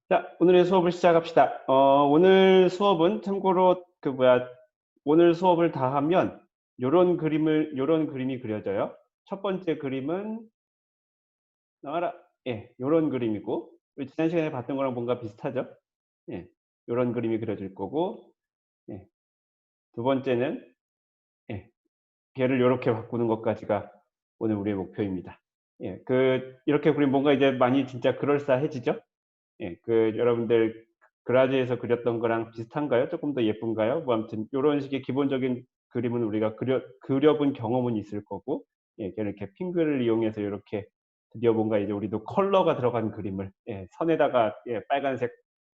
자, 오늘의 수업을 시작합시다. 오늘 수업은 참고로 오늘 수업을 다 하면 요런 그림이 그려져요. 첫 번째 그림은 나와라. 예, 요런 그림이고, 우리 지난 시간에 봤던 거랑 뭔가 비슷하죠? 예, 요런 그림이 그려질 거고, 예, 두 번째는, 예, 걔를 요렇게 바꾸는 것까지가 오늘 우리의 목표입니다. 예, 이렇게 그리면 뭔가 이제 많이 진짜 그럴싸해지죠? 예, 여러분들 그라즈에서 그렸던 거랑 비슷한가요? 조금 더 예쁜가요? 뭐 아무튼 요런 식의 기본적인 그림은 우리가 그려본 경험은 있을 거고, 예, 이렇게 핑크를 이용해서 요렇게 드디어 뭔가 이제 우리도 컬러가 들어간 그림을, 예, 선에다가, 예, 빨간색,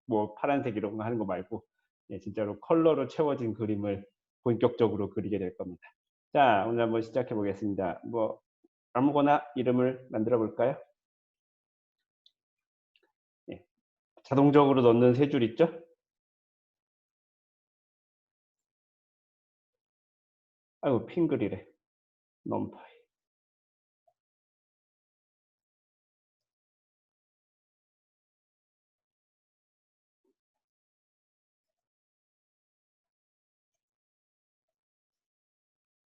뭐 파란색 이런 거 하는 거 말고, 예, 진짜로 컬러로 채워진 그림을 본격적으로 그리게 될 겁니다. 자, 오늘 한번 시작해 보겠습니다. 뭐 아무거나 이름을 만들어 볼까요? 예, 자동적으로 넣는 세 줄 있죠? 아이고 핑글이래. 넘파이.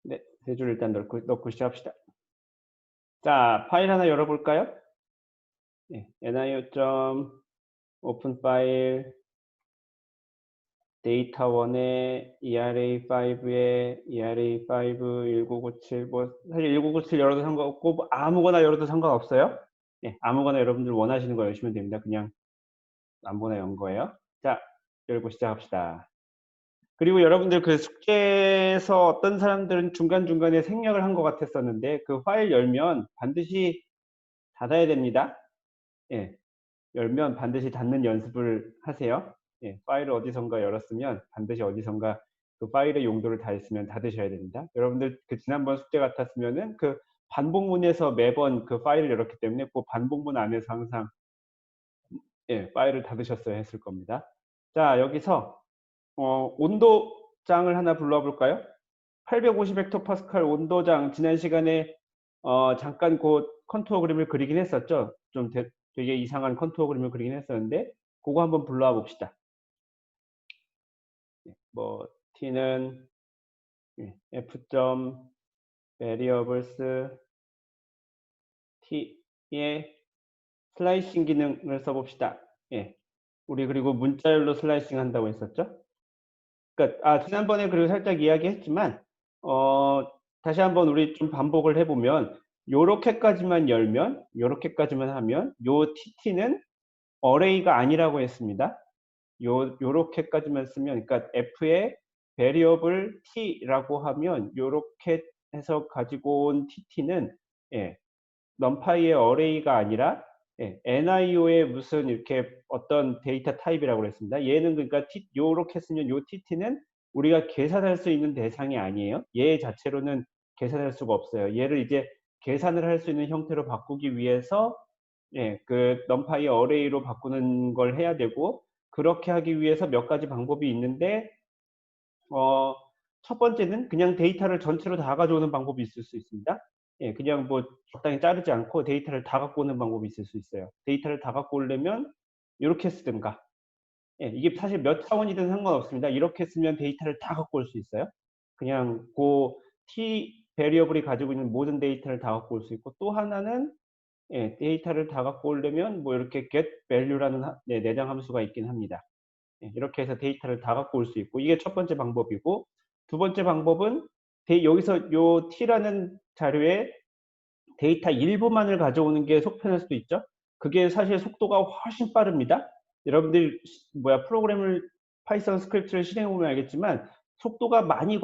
네, 세 줄 일단 넣고 시작합시다. 자, 파일 하나 열어볼까요? 네, NIO 오픈 파일 데이터 1에 ERA5에 ERA5 1997, 뭐 사실 1997 열어도 상관없고 뭐 아무거나 열어도 상관없어요. 네, 아무거나 여러분들 원하시는 거 여시면 됩니다. 그냥 아무거나 연 거예요. 자, 열고 시작합시다. 그리고 여러분들 숙제에서 어떤 사람들은 중간중간에 생략을 한 것 같았었는데 그 파일 열면 반드시 닫아야 됩니다. 예, 열면 반드시 닫는 연습을 하세요. 예, 파일을 어디선가 열었으면 반드시 어디선가 그 파일의 용도를 다 했으면 닫으셔야 됩니다. 여러분들 지난번 숙제 같았으면은 반복문에서 매번 그 파일을 열었기 때문에 그 반복문 안에서 항상, 예, 파일을 닫으셨어야 했을 겁니다. 자, 여기서 온도장을 하나 불러볼까요? 850헥토파스칼 온도장, 지난 시간에 잠깐 컨투어 그림을 그리긴 했었죠. 되게 이상한 컨투어 그림을 그리긴 했었는데 그거 한번 불러와 봅시다. 뭐 t는 f variables t의 슬라이싱 기능을 써봅시다. 예, 우리 그리고 문자열로 슬라이싱 한다고 했었죠. 그러니까 지난번에 그리고 살짝 이야기했지만 다시 한번 우리 좀 반복을 해보면 요렇게까지만 열면 요렇게까지만 하면 요 tt는 어레이가 아니라고 했습니다. 요렇게까지만 쓰면, 그러니까 f의 variable t라고 하면 요렇게 해서 가지고 온 tt는, 예, numpy의 어레이가 아니라, 예, nio의 무슨 이렇게 어떤 데이터 타입이라고 그랬습니다. 얘는 그러니까 요렇게 쓰면 요 tt는 우리가 계산할 수 있는 대상이 아니에요. 얘 자체로는 계산할 수가 없어요. 얘를 이제 계산을 할 수 있는 형태로 바꾸기 위해서, 예, numpy의 어레이로 바꾸는 걸 해야 되고, 그렇게 하기 위해서 몇 가지 방법이 있는데, 어, 첫 번째는 그냥 데이터를 전체로 다 가져오는 방법이 있을 수 있습니다. 예, 그냥 뭐 적당히 자르지 않고 데이터를 다 갖고 오는 방법이 있을 수 있어요. 데이터를 다 갖고 오려면 이렇게 쓰든가. 예, 이게 사실 몇 차원이든 상관없습니다. 이렇게 쓰면 데이터를 다 갖고 올 수 있어요. 그냥 t 베리어블이 가지고 있는 모든 데이터를 다 갖고 올 수 있고, 또 하나는, 예, 데이터를 다 갖고 오려면 뭐 이렇게 get value라는 내장 함수가 있긴 합니다. 예, 이렇게 해서 데이터를 다 갖고 올 수 있고, 이게 첫 번째 방법이고, 두 번째 방법은 여기서 요 t라는 자료에 데이터 일부만을 가져오는 게 속편할 수도 있죠. 그게 사실 속도가 훨씬 빠릅니다. 여러분들 프로그램을 파이썬 스크립트를 실행해 보면 알겠지만 속도가 많이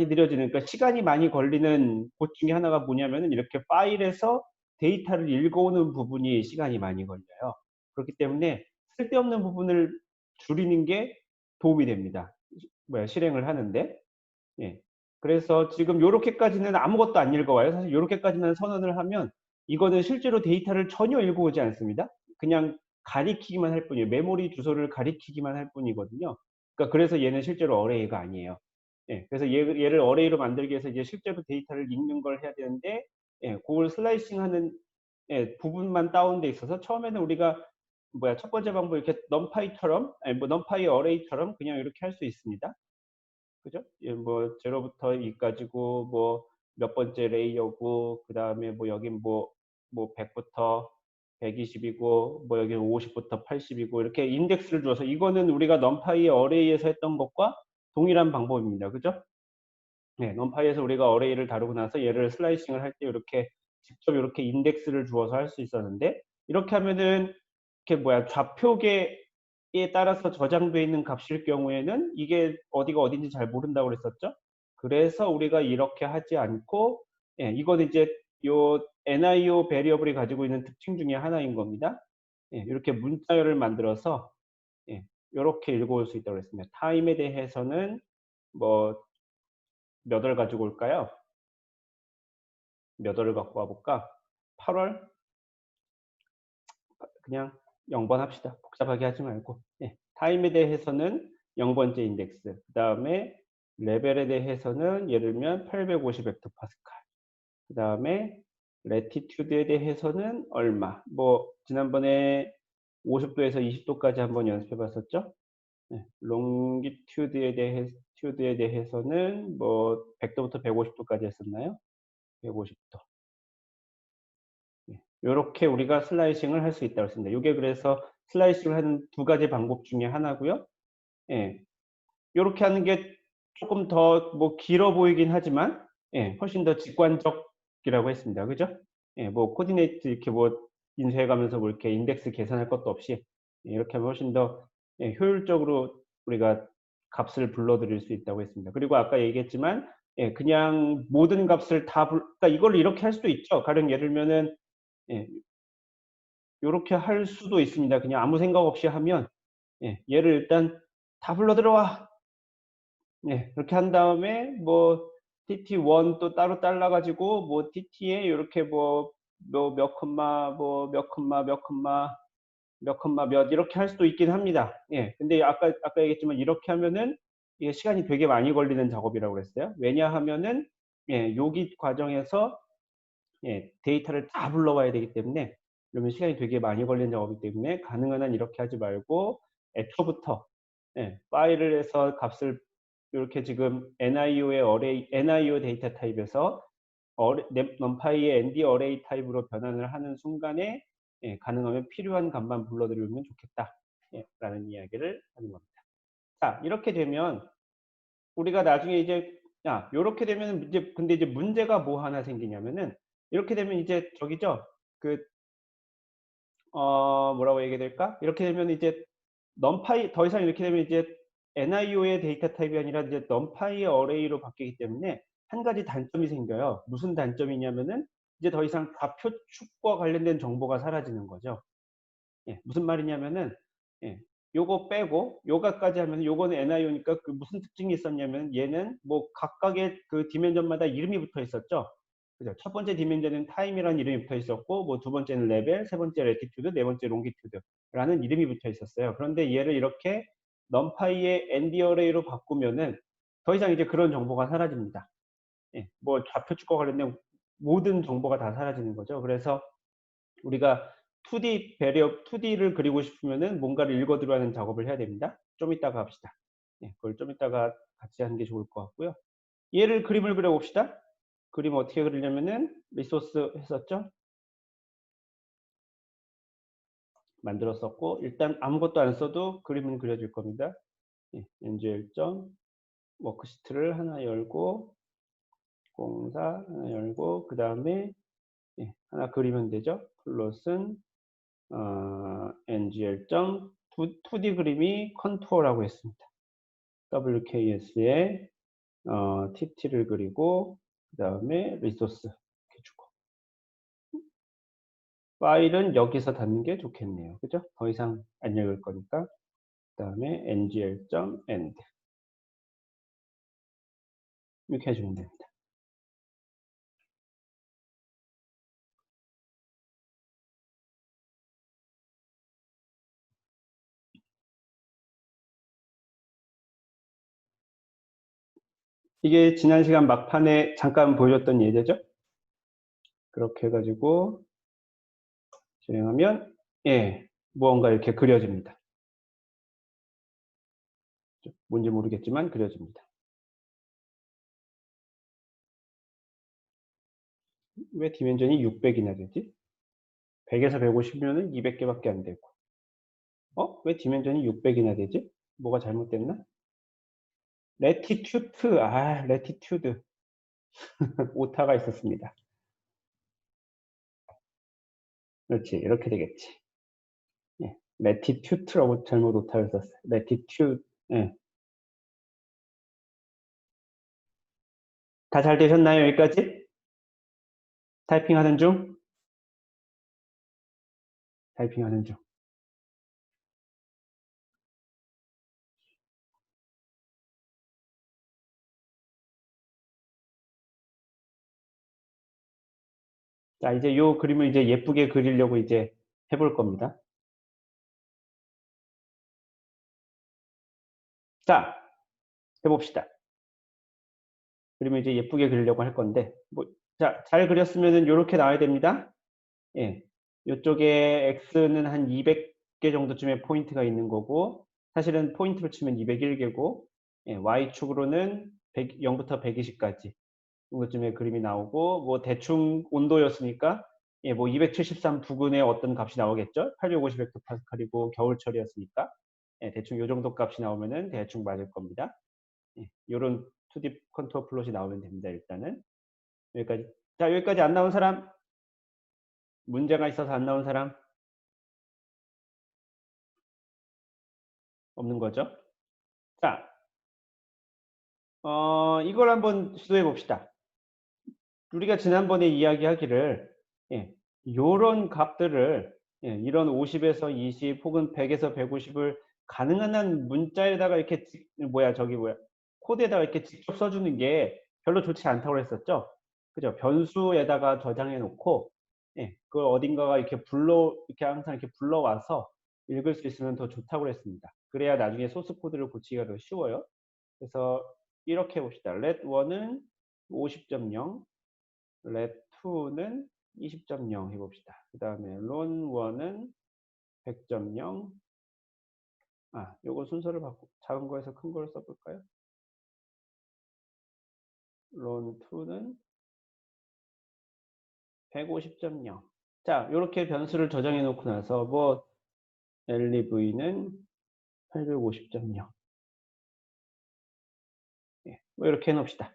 느려지는, 그러니까 시간이 많이 걸리는 곳 중에 하나가 뭐냐면은 이렇게 파일에서 데이터를 읽어오는 부분이 시간이 많이 걸려요. 그렇기 때문에 쓸데없는 부분을 줄이는 게 도움이 됩니다. 실행을 하는데. 예. 그래서 지금 요렇게까지는 아무것도 안 읽어와요. 사실 요렇게까지만 선언을 하면 이거는 실제로 데이터를 전혀 읽어오지 않습니다. 그냥 가리키기만 할 뿐이에요. 메모리 주소를 가리키기만 할 뿐이거든요. 그러니까 그래서 얘는 실제로 어레이가 아니에요. 예. 그래서 얘를 어레이로 만들기 위해서 이제 실제로 데이터를 읽는 걸 해야 되는데, 예, 그걸 슬라이싱 하는, 예, 부분만 다운돼 있어서 처음에는 우리가 첫 번째 방법 이렇게 numPy처럼, 아니 뭐 numpy 어레이처럼 그냥 이렇게 할 수 있습니다. 그죠? 예, 뭐 0부터 2까지고 뭐 몇 번째 레이어고 그다음에 뭐 여긴 뭐 100부터 120이고 뭐 여기 50부터 80이고 이렇게 인덱스를 줘서 이거는 우리가 numpy 어레이에서 했던 것과 동일한 방법입니다. 그죠? 네, numpy에서 우리가 어레이를 다루고 나서 얘를 슬라이싱을 할 때 이렇게 직접 이렇게 인덱스를 주어서 할 수 있었는데 이렇게 하면은 이렇게 좌표계에 따라서 저장되어 있는 값일 경우에는 이게 어디가 어딘지 잘 모른다고 그랬었죠. 그래서 우리가 이렇게 하지 않고 예, 이거는 이제 요 NIO 베리어블이 가지고 있는 특징 중에 하나인 겁니다. 예, 이렇게 문자열을 만들어서 예, 이렇게 읽어올 수 있다고 그랬습니다. 타임에 대해서는 뭐 몇 월 가지고 올까요? 몇 월을 갖고 와볼까? 8월? 그냥 0번 합시다. 복잡하게 하지 말고. 예. 타임에 대해서는 0번째 인덱스. 그 다음에 레벨에 대해서는 예를 들면 850 헥토파스칼. 그 다음에 레티튜드에 대해서는 얼마. 뭐 지난번에 50도에서 20도까지 한번 연습해 봤었죠. 네. 롱기튜드에 대해서는 뭐 100도부터 150도까지 했었나요? 150도. 이렇게 우리가 슬라이싱을 할 수 있다고 했습니다. 이게 그래서 슬라이싱을 하는 두 가지 방법 중에 하나고요. 예, 이렇게 하는 게 조금 더 뭐 길어 보이긴 하지만 예, 훨씬 더 직관적이라고 했습니다. 그죠? 예, 뭐 코디네이트 이렇게 뭐 인쇄해 가면서 뭐 이렇게 인덱스 계산할 것도 없이 예, 이렇게 하면 훨씬 더 예, 효율적으로 우리가 값을 불러드릴 수 있다고 했습니다. 그리고 아까 얘기했지만 예, 그냥 모든 값을 다 그러니까 이걸 이렇게 할 수도 있죠. 가령 예를 들면은 예, 요렇게 할 수도 있습니다. 그냥 아무 생각 없이 하면 예, 얘를 일단 다 불러 들어와. 예, 그렇게 한 다음에 뭐 TT1 또 따로 잘라 가지고 뭐 TT에 요렇게 뭐 몇 컴마 뭐 몇 컴마 몇 컴마 몇 컴마 몇 이렇게 할 수도 있긴 합니다. 예. 근데 아까 얘기했지만 이렇게 하면은 이게 시간이 되게 많이 걸리는 작업이라고 그랬어요. 왜냐하면은 예, 여기 과정에서 예, 데이터를 다 불러와야 되기 때문에 그러면 시간이 되게 많이 걸리는 작업이기 때문에 가능한 한 이렇게 하지 말고 애초부터 예, 파일을 해서 값을 이렇게 지금 NIO의 어레이, NIO 데이터 타입에서 numpy의 ND 어레이 타입으로 변환을 하는 순간에 예, 가능하면 필요한 값만 불러드리면 좋겠다. 예, 라는 이야기를 하는 겁니다. 자, 이렇게 되면 우리가 나중에 이제 야, 요렇게 되면 이제 근데 이제 문제가 뭐 하나 생기냐면은 이렇게 되면 이제 저기죠. 그 뭐라고 얘기해야 될까? 이렇게 되면 이제 numpy 더 이상 이렇게 되면 이제 NIO의 데이터 타입이 아니라 이제 numpy 어레이로 바뀌기 때문에 한 가지 단점이 생겨요. 무슨 단점이냐면은 이제 더 이상 좌표 축과 관련된 정보가 사라지는 거죠. 예, 무슨 말이냐면은 예, 요거 빼고 요거까지 하면 요거는 NIO니까 그 무슨 특징이 있었냐면 얘는 뭐 각각의 그 디멘전마다 이름이 붙어 있었죠. 그죠? 첫 번째 디멘전은 타임이라는 이름이 붙어 있었고 뭐 두 번째는 레벨, 세 번째 레티튜드, 네 번째 롱기튜드라는 이름이 붙어 있었어요. 그런데 얘를 이렇게 numpy의 ND 어레이로 바꾸면은 더 이상 이제 그런 정보가 사라집니다. 예, 뭐 좌표축과 관련된 모든 정보가 다 사라지는 거죠. 그래서 우리가 2D 배리어 2D를 그리고 싶으면은 뭔가를 읽어 들어가는 작업을 해야 됩니다. 좀 이따가 합시다. 예, 그걸 좀 이따가 같이 하는 게 좋을 것 같고요. 얘를 그림을 그려 봅시다. 그림 어떻게 그리냐면은 리소스 했었죠? 만들었었고 일단 아무것도 안 써도 그림은 그려질 겁니다. 예, NGL 워크시트를 하나 열고 공사 하나 열고 그 다음에 예, 하나 그리면 되죠. 플롯은 ngl 2D 그림이 컨투어라고 했습니다. WKS에 TT를 그리고 그 다음에 리소스 이렇게 주고 파일은 여기서 닫는 게 좋겠네요. 그죠? 더 이상 안 읽을 거니까 그 다음에 ngl.end 이렇게 해주면 됩니다. 이게 지난 시간 막판에 잠깐 보여줬던 예제죠? 그렇게 해가지고 진행하면 예, 무언가 이렇게 그려집니다. 뭔지 모르겠지만 그려집니다. 왜 디멘전이 600이나 되지? 100에서 150이면은 200개밖에 안 되고. 왜 디멘전이 600이나 되지? 뭐가 잘못됐나? 레티튜드. 레티튜드. 오타가 있었습니다. 그렇지. 이렇게 되겠지. 예. 레티튜트라고 잘못 오타를 썼어요. 레티튜드. 예. 다 잘 되셨나요? 여기까지? 타이핑하는 중? 타이핑하는 중. 자, 이제 요 그림을 이제 예쁘게 그리려고 이제 해볼 겁니다. 자, 해봅시다. 그림을 이제 예쁘게 그리려고 할 건데, 자, 잘 그렸으면은 요렇게 나와야 됩니다. 예. 요쪽에 X는 한 200개 정도쯤의 포인트가 있는 거고, 사실은 포인트로 치면 201개고, 예, Y축으로는 0부터 120까지. 정도쯤의 그림이 나오고, 뭐 대충 온도였으니까, 예, 뭐 273 부근의 어떤 값이 나오겠죠? 850헥토파스칼이고 겨울철이었으니까. 예, 대충 요 정도 값이 나오면은 대충 맞을 겁니다. 예, 요런 2D 컨투어 플롯이 나오면 됩니다, 일단은. 여기까지. 자, 여기까지 안 나온 사람? 문제가 있어서 안 나온 사람? 없는 거죠? 자, 이걸 한번 시도해 봅시다. 우리가 지난번에 이야기하기를, 예, 요런 값들을, 예, 이런 50에서 20 혹은 100에서 150을 가능한 한 문자에다가 이렇게, 코드에다가 이렇게 직접 써주는 게 별로 좋지 않다고 했었죠? 그죠? 변수에다가 저장해 놓고, 예, 그걸 어딘가가 이렇게 항상 이렇게 불러와서 읽을 수 있으면 더 좋다고 했습니다. 그래야 나중에 소스 코드를 고치기가 더 쉬워요. 그래서 이렇게 해봅시다. let1은 50.0, let2는 20.0 해봅시다. 그 다음에 론1은 100.0. 요거 순서를 바꾸고 작은 거에서 큰 걸 써볼까요? 론2는 150.0. 자, 이렇게 변수를 저장해 놓고 나서 LEV는 850.0. 예, 뭐 이렇게 해놓읍시다.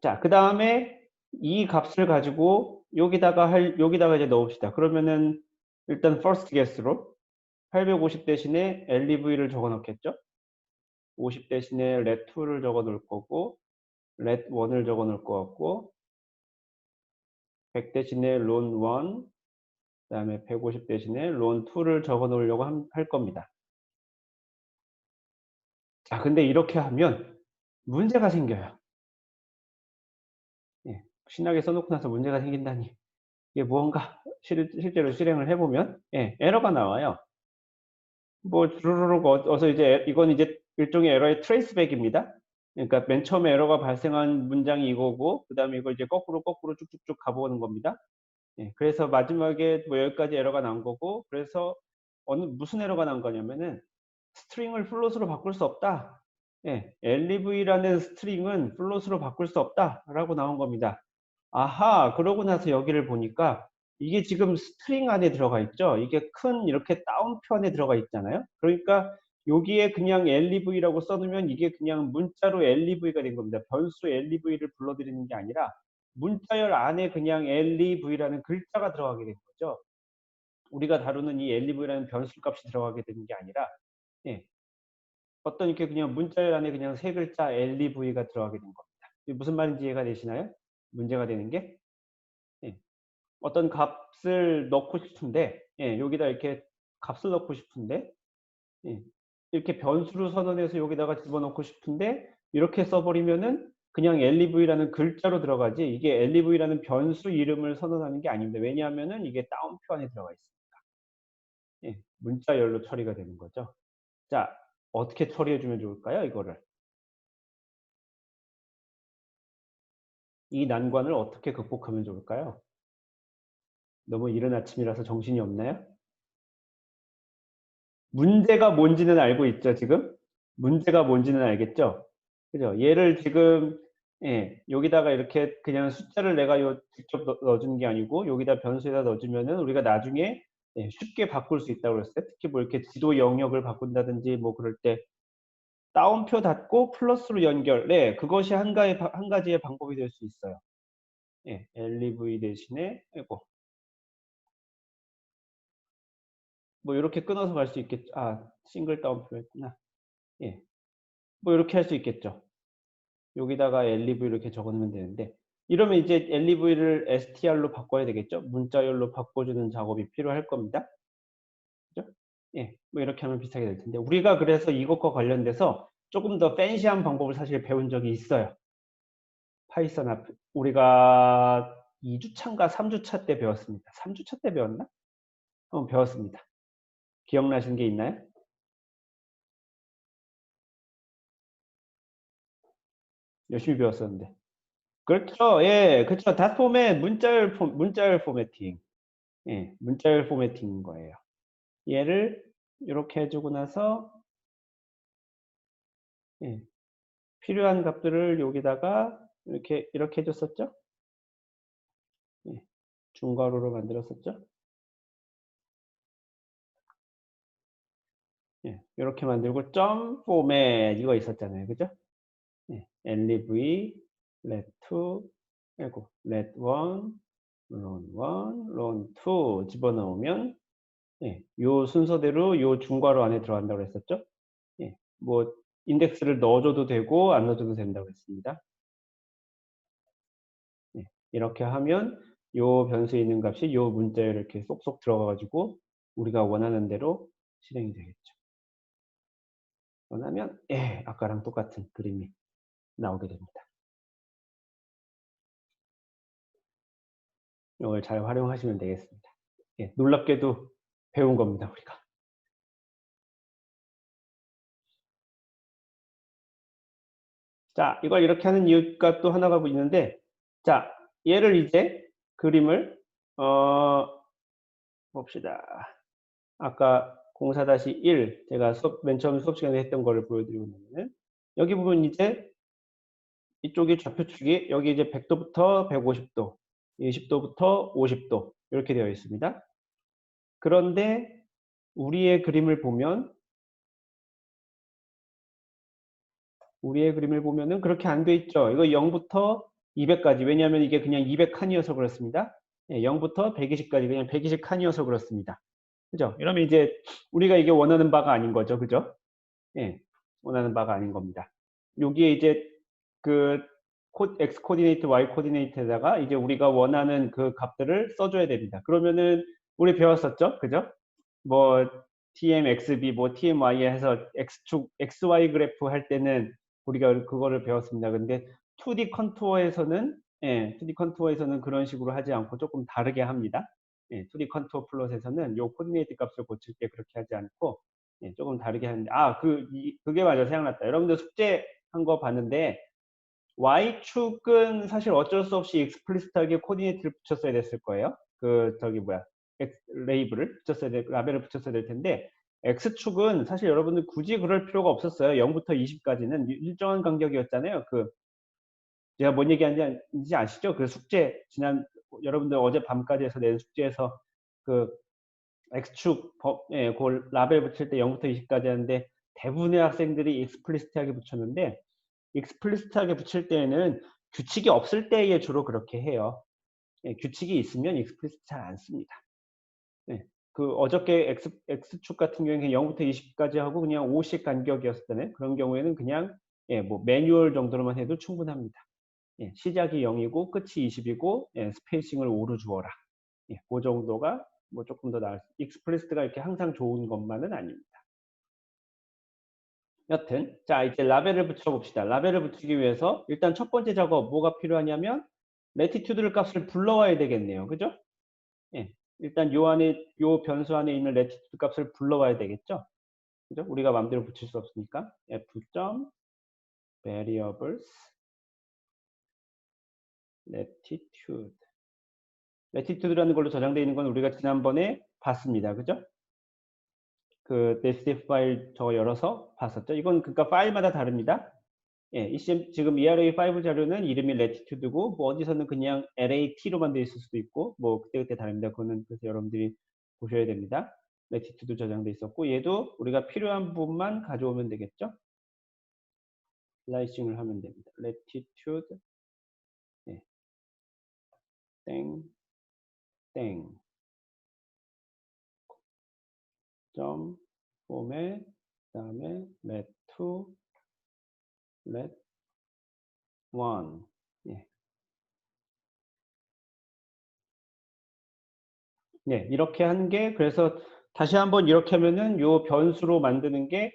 자, 그 다음에 이 값을 가지고 여기다가 이제 넣읍시다. 그러면은 일단 first guess로 850 대신에 LEV를 적어 넣겠죠? 50 대신에 let2를 적어 놓을 거고, let1을 적어 놓을 것 같고, 100 대신에 론1, 그 다음에 150 대신에 론2를 적어 놓으려고 할 겁니다. 자, 근데 이렇게 하면 문제가 생겨요. 예, 신나게 써놓고 나서 문제가 생긴다니. 이게 무언가 실제로 실행을 해보면, 예, 에러가 나와요. 주르륵 어서 이제, 이건 이제 일종의 에러의 트레이스백입니다. 그러니까 맨 처음에 에러가 발생한 문장이 이거고, 그 다음에 이걸 이제 거꾸로 쭉쭉쭉 가보는 겁니다. 예, 그래서 마지막에 여기까지 에러가 난 거고, 그래서 무슨 에러가 난 거냐면은 스트링을 플롯으로 바꿀 수 없다. 예, LEV라는 스트링은 플롯으로 바꿀 수 없다라고 나온 겁니다. 아하, 그러고 나서 여기를 보니까 이게 지금 스트링 안에 들어가 있죠. 이게 큰 이렇게 따옴표 안에 들어가 있잖아요. 그러니까 여기에 그냥 LEV라고 써두면 이게 그냥 문자로 LEV가 된 겁니다. 변수 LEV를 불러들이는 게 아니라 문자열 안에 그냥 LEV라는 글자가 들어가게 된 거죠. 우리가 다루는 이 LEV라는 변수 값이 들어가게 되는 게 아니라, 예, 어떤 이렇게 그냥 문자열 안에 그냥 세 글자 LEV가 들어가게 된 겁니다. 이게 무슨 말인지 이해가 되시나요? 문제가 되는 게? 예. 어떤 값을 넣고 싶은데, 예, 여기다 이렇게 값을 넣고 싶은데, 예, 이렇게 변수로 선언해서 여기다가 집어넣고 싶은데, 이렇게 써버리면은 그냥 LEV라는 글자로 들어가지, 이게 LEV라는 변수 이름을 선언하는 게 아닙니다. 왜냐하면은 이게 따옴표 안에 들어가 있습니다. 예, 문자열로 처리가 되는 거죠. 자, 어떻게 처리해주면 좋을까요, 이거를? 이 난관을 어떻게 극복하면 좋을까요? 너무 이른 아침이라서 정신이 없나요? 문제가 뭔지는 알고 있죠, 지금? 문제가 뭔지는 알겠죠? 그죠? 얘를 지금 예, 여기다가 이렇게 그냥 숫자를 내가 직접 넣어주는 게 아니고 여기다 변수에다 넣어주면은 우리가 나중에 예, 쉽게 바꿀 수 있다고 그랬어요. 특히 뭐 이렇게 지도 영역을 바꾼다든지 뭐 그럴 때 따옴표 닫고 플러스로 연결. 네, 그것이 한 가지의 방법이 될 수 있어요. 예, LEV 대신에 아이고 뭐 이렇게 끊어서 갈 수 있겠죠. 아, 싱글 따옴표였구나. 예, 뭐 이렇게 할 수 있겠죠. 여기다가 LEV 이렇게 적어놓으면 되는데 이러면 이제 LEV를 str로 바꿔야 되겠죠. 문자열로 바꿔주는 작업이 필요할 겁니다. 그죠? 예, 뭐 이렇게 하면 비슷하게 될 텐데 우리가 그래서 이것과 관련돼서 조금 더 팬시한 방법을 사실 배운 적이 있어요. 파이썬 앞 우리가 2주차인가 3주차 때 배웠습니다. 3주차 때 배웠나? 배웠습니다. 기억나시는 게 있나요? 열심히 배웠었는데. 그렇죠. 예, 그렇죠. 닷 포맷 문자열 포매팅. 예, 문자열 포매팅인 거예요. 얘를 이렇게 해주고 나서 예, 필요한 값들을 여기다가 이렇게 해줬었죠. 예, 중괄호로 만들었었죠. 예, 이렇게 만들고 점 포맷 이거 있었잖아요, 그죠? 예, lev, let2, 아이고, let1, ron1, ron2 집어넣으면 예, 요 순서대로 요 중괄호 안에 들어간다고 했었죠. 예, 뭐 인덱스를 넣어줘도 되고 안 넣어줘도 된다고 했습니다. 예, 이렇게 하면 요 변수에 있는 값이 요 문자에 이렇게 쏙쏙 들어가가지고 우리가 원하는 대로 실행이 되겠죠. 원하면 예, 아까랑 똑같은 그림이 나오게 됩니다. 이걸 잘 활용하시면 되겠습니다. 예, 놀랍게도 배운 겁니다, 우리가. 자, 이걸 이렇게 하는 이유가 또 하나가 있는데, 자, 얘를 이제 그림을 봅시다. 아까 04-1 제가 맨 처음 수업 시간에 했던 거를 보여드리고 있는 여기 보면 이제 이쪽이 좌표축이 여기 이제 100도부터 150도, 20도부터 50도 이렇게 되어 있습니다. 그런데 우리의 그림을 보면 은 그렇게 안 돼 있죠. 이거 0부터 200까지. 왜냐하면 이게 그냥 200칸이어서 그렇습니다. 예, 0부터 120까지 그냥 120칸이어서 그렇습니다. 그죠? 이러면 이제 우리가 이게 원하는 바가 아닌 거죠. 그죠? 예, 원하는 바가 아닌 겁니다. 여기에 이제 그 x 코디네이트, y 코디네이트에다가 이제 우리가 원하는 그 값들을 써줘야 됩니다. 그러면은 우리 배웠었죠? 그죠? 뭐 tmxb, 뭐 tmy 해서 x축, xy 그래프 할 때는 우리가 그거를 배웠습니다. 근데 2D 컨투어에서는 예, 2D 컨투어에서는 그런 식으로 하지 않고 조금 다르게 합니다. 예, 2D 컨투어 플롯에서는 요 코디네이트 값을 고칠 때 그렇게 하지 않고 예, 조금 다르게 하는데 그게 맞아 생각났다. 여러분들 숙제한 거 봤는데 Y축은 사실 어쩔 수 없이 익스플리시트하게 코디네이트를 붙였어야 됐을 거예요. 그 저기 뭐야 레이블을 라벨을 붙였어야 될 텐데 X축은 사실 여러분들 굳이 그럴 필요가 없었어요. 0부터 20까지는 일정한 간격이었잖아요. 제가 뭔 얘기하는지 아시죠? 그 숙제 여러분들 어제 밤까지 해서 낸 숙제에서 그 X축 그 라벨 붙일 때 0부터 20까지 하는데 대부분의 학생들이 익스플리시트하게 붙였는데 익스플리시트하게 붙일 때에는 규칙이 없을 때에 주로 그렇게 해요. 예, 규칙이 있으면 익스플리시트 잘 안 씁니다. 예, 그 어저께 X축 같은 경우에는 0부터 20까지 하고 그냥 5씩 간격이었잖아요. 그런 경우에는 그냥 예, 뭐 매뉴얼 정도로만 해도 충분합니다. 예, 시작이 0이고 끝이 20이고 예, 스페이싱을 5로 주어라. 예, 그 정도가 뭐 조금 더 익스플리시트가 이렇게 항상 좋은 것만은 아닙니다. 여튼 자 이제 라벨을 붙여봅시다. 라벨을 붙이기 위해서 일단 첫 번째 작업 뭐가 필요하냐면 레티튜드 값을 불러와야 되겠네요. 그죠? 예. 일단 요 변수 안에 있는 레티튜드 값을 불러와야 되겠죠? 그죠? 우리가 마음대로 붙일 수 없으니까 f.variables latitude latitude라는 걸로 저장되어 있는 건 우리가 지난번에 봤습니다. 그죠? 그 nested 파일 저거 열어서 봤었죠. 이건 그러니까 파일마다 다릅니다. 예, 지금 ERA5 자료는 이름이 latitude고 뭐 어디서는 그냥 LAT로만 되어 있을 수도 있고 뭐 그때그때 다릅니다. 그거는 그래서 여러분들이 보셔야 됩니다. latitude 저장돼 있었고 얘도 우리가 필요한 부분만 가져오면 되겠죠. 슬라이싱을 하면 됩니다. latitude 예, 땡 땡 점 포맷 그다음에 let2 let1 예. 네, 이렇게 한 게 그래서 다시 한번 이렇게 하면은 요 변수로 만드는 게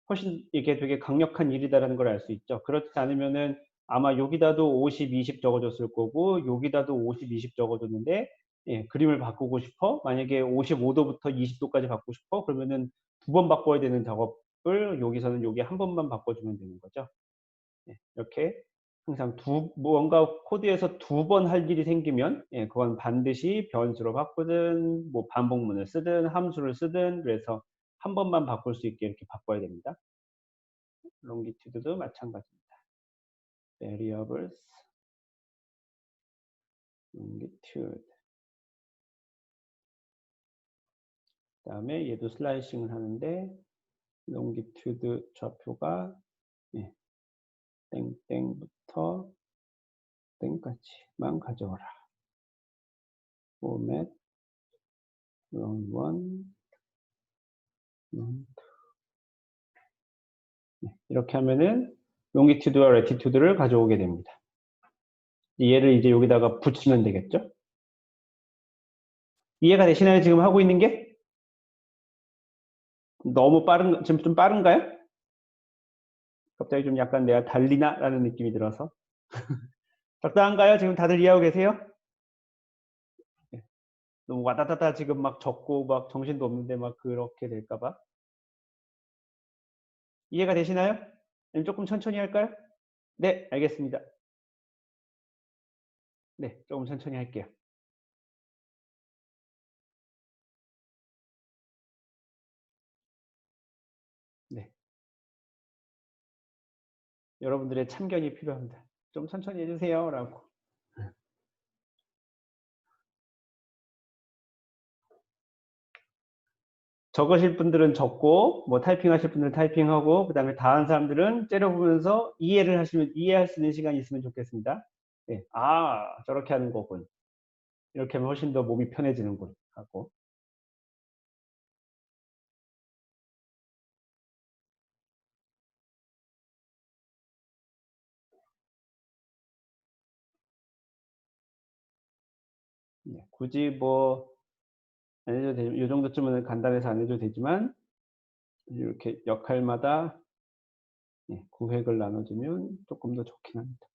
훨씬 이게 되게 강력한 일이다라는 걸 알 수 있죠. 그렇지 않으면은 아마 여기다도 50, 20 적어줬을 거고 여기다도 50, 20 적어줬는데 예, 그림을 바꾸고 싶어. 만약에 55도부터 20도까지 바꾸고 싶어. 그러면은 2번 바꿔야 되는 작업을 여기서는 여기 한 번만 바꿔주면 되는 거죠. 예, 이렇게 항상 뭔가 코드에서 2번 할 일이 생기면 예, 그건 반드시 변수로 바꾸든 뭐 반복문을 쓰든 함수를 쓰든 그래서 한 번만 바꿀 수 있게 이렇게 바꿔야 됩니다. longitude도 마찬가지입니다. variables longitude 그다음에 얘도 슬라이싱을 하는데 longitude 좌표가 예, 땡땡부터 땡까지만 가져오라. format run1 run 이렇게 하면은 롱기튜드와 레티튜드를 가져오게 됩니다. 얘를 이제 여기다가 붙이면 되겠죠? 이해가 되시나요? 지금 하고 있는 게? 너무 지금 좀 빠른가요? 갑자기 좀 약간 내가 달리나? 라는 느낌이 들어서. 적당한가요? 지금 다들 이해하고 계세요? 네. 너무 와다다다 지금 막 적고 막 정신도 없는데 막 그렇게 될까봐. 이해가 되시나요? 아니면 조금 천천히 할까요? 네, 알겠습니다. 네, 조금 천천히 할게요. 네. 여러분들의 참견이 필요합니다. 좀 천천히 해주세요. 라고. 적으실 분들은 적고, 뭐 타이핑하실 분들은 타이핑하고, 그 다음에 다 한 사람들은 째려보면서 이해할 수 있는 시간이 있으면 좋겠습니다. 네. 아, 저렇게 하는 거군. 이렇게 하면 훨씬 더 몸이 편해지는군. 하고. 네. 굳이 뭐, 안 해도 되지만, 이 정도쯤은 간단해서 안 해도 되지만, 이렇게 역할마다 구획을 나눠주면 조금 더 좋긴 합니다.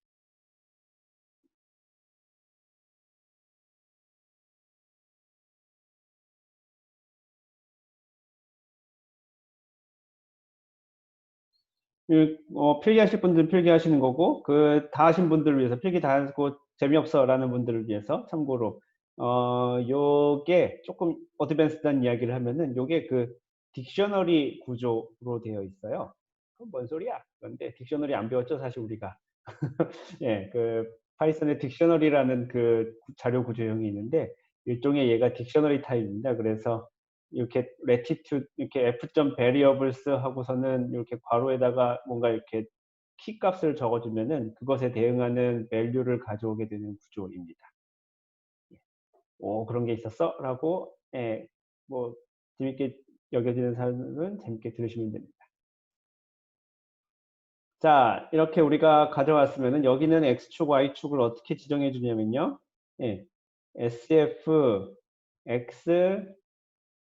필기하실 분들은 필기하시는 거고, 다 하신 분들을 위해서, 필기 다 하고 재미없어 라는 분들을 위해서 참고로, 요게 조금 어드밴스드한 이야기를 하면은, 요게 그 딕셔너리 구조로 되어 있어요. 그건 뭔 소리야? 그런데 딕셔너리 안 배웠죠, 사실 우리가. 예, 그 파이썬의 딕셔너리라는 그 자료 구조형이 있는데, 일종의 얘가 딕셔너리 타입입니다. 그래서 이렇게 latitude 이렇게 f.variables 하고서는 이렇게 괄호에다가 뭔가 이렇게 키 값을 적어주면은 그것에 대응하는 value를 가져오게 되는 구조입니다. 오, 그런 게 있었어? 라고 예, 뭐 재밌게 여겨지는 사람은 재밌게 들으시면 됩니다. 자, 이렇게 우리가 가져왔으면은 여기는 x축, y축을 어떻게 지정해 주냐면요. 예, sf x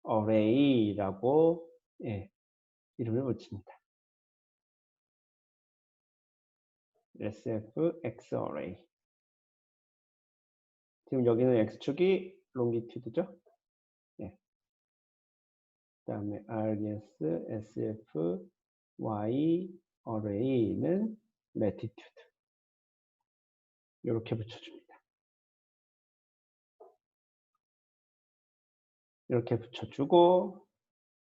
array라고 예, 이름을 붙입니다. SF X array. 지금 여기는 X축이 longitude죠. 예. 그다음에 RES SF Y array는 latitude. 이렇게 붙여줍니다. 이렇게 붙여주고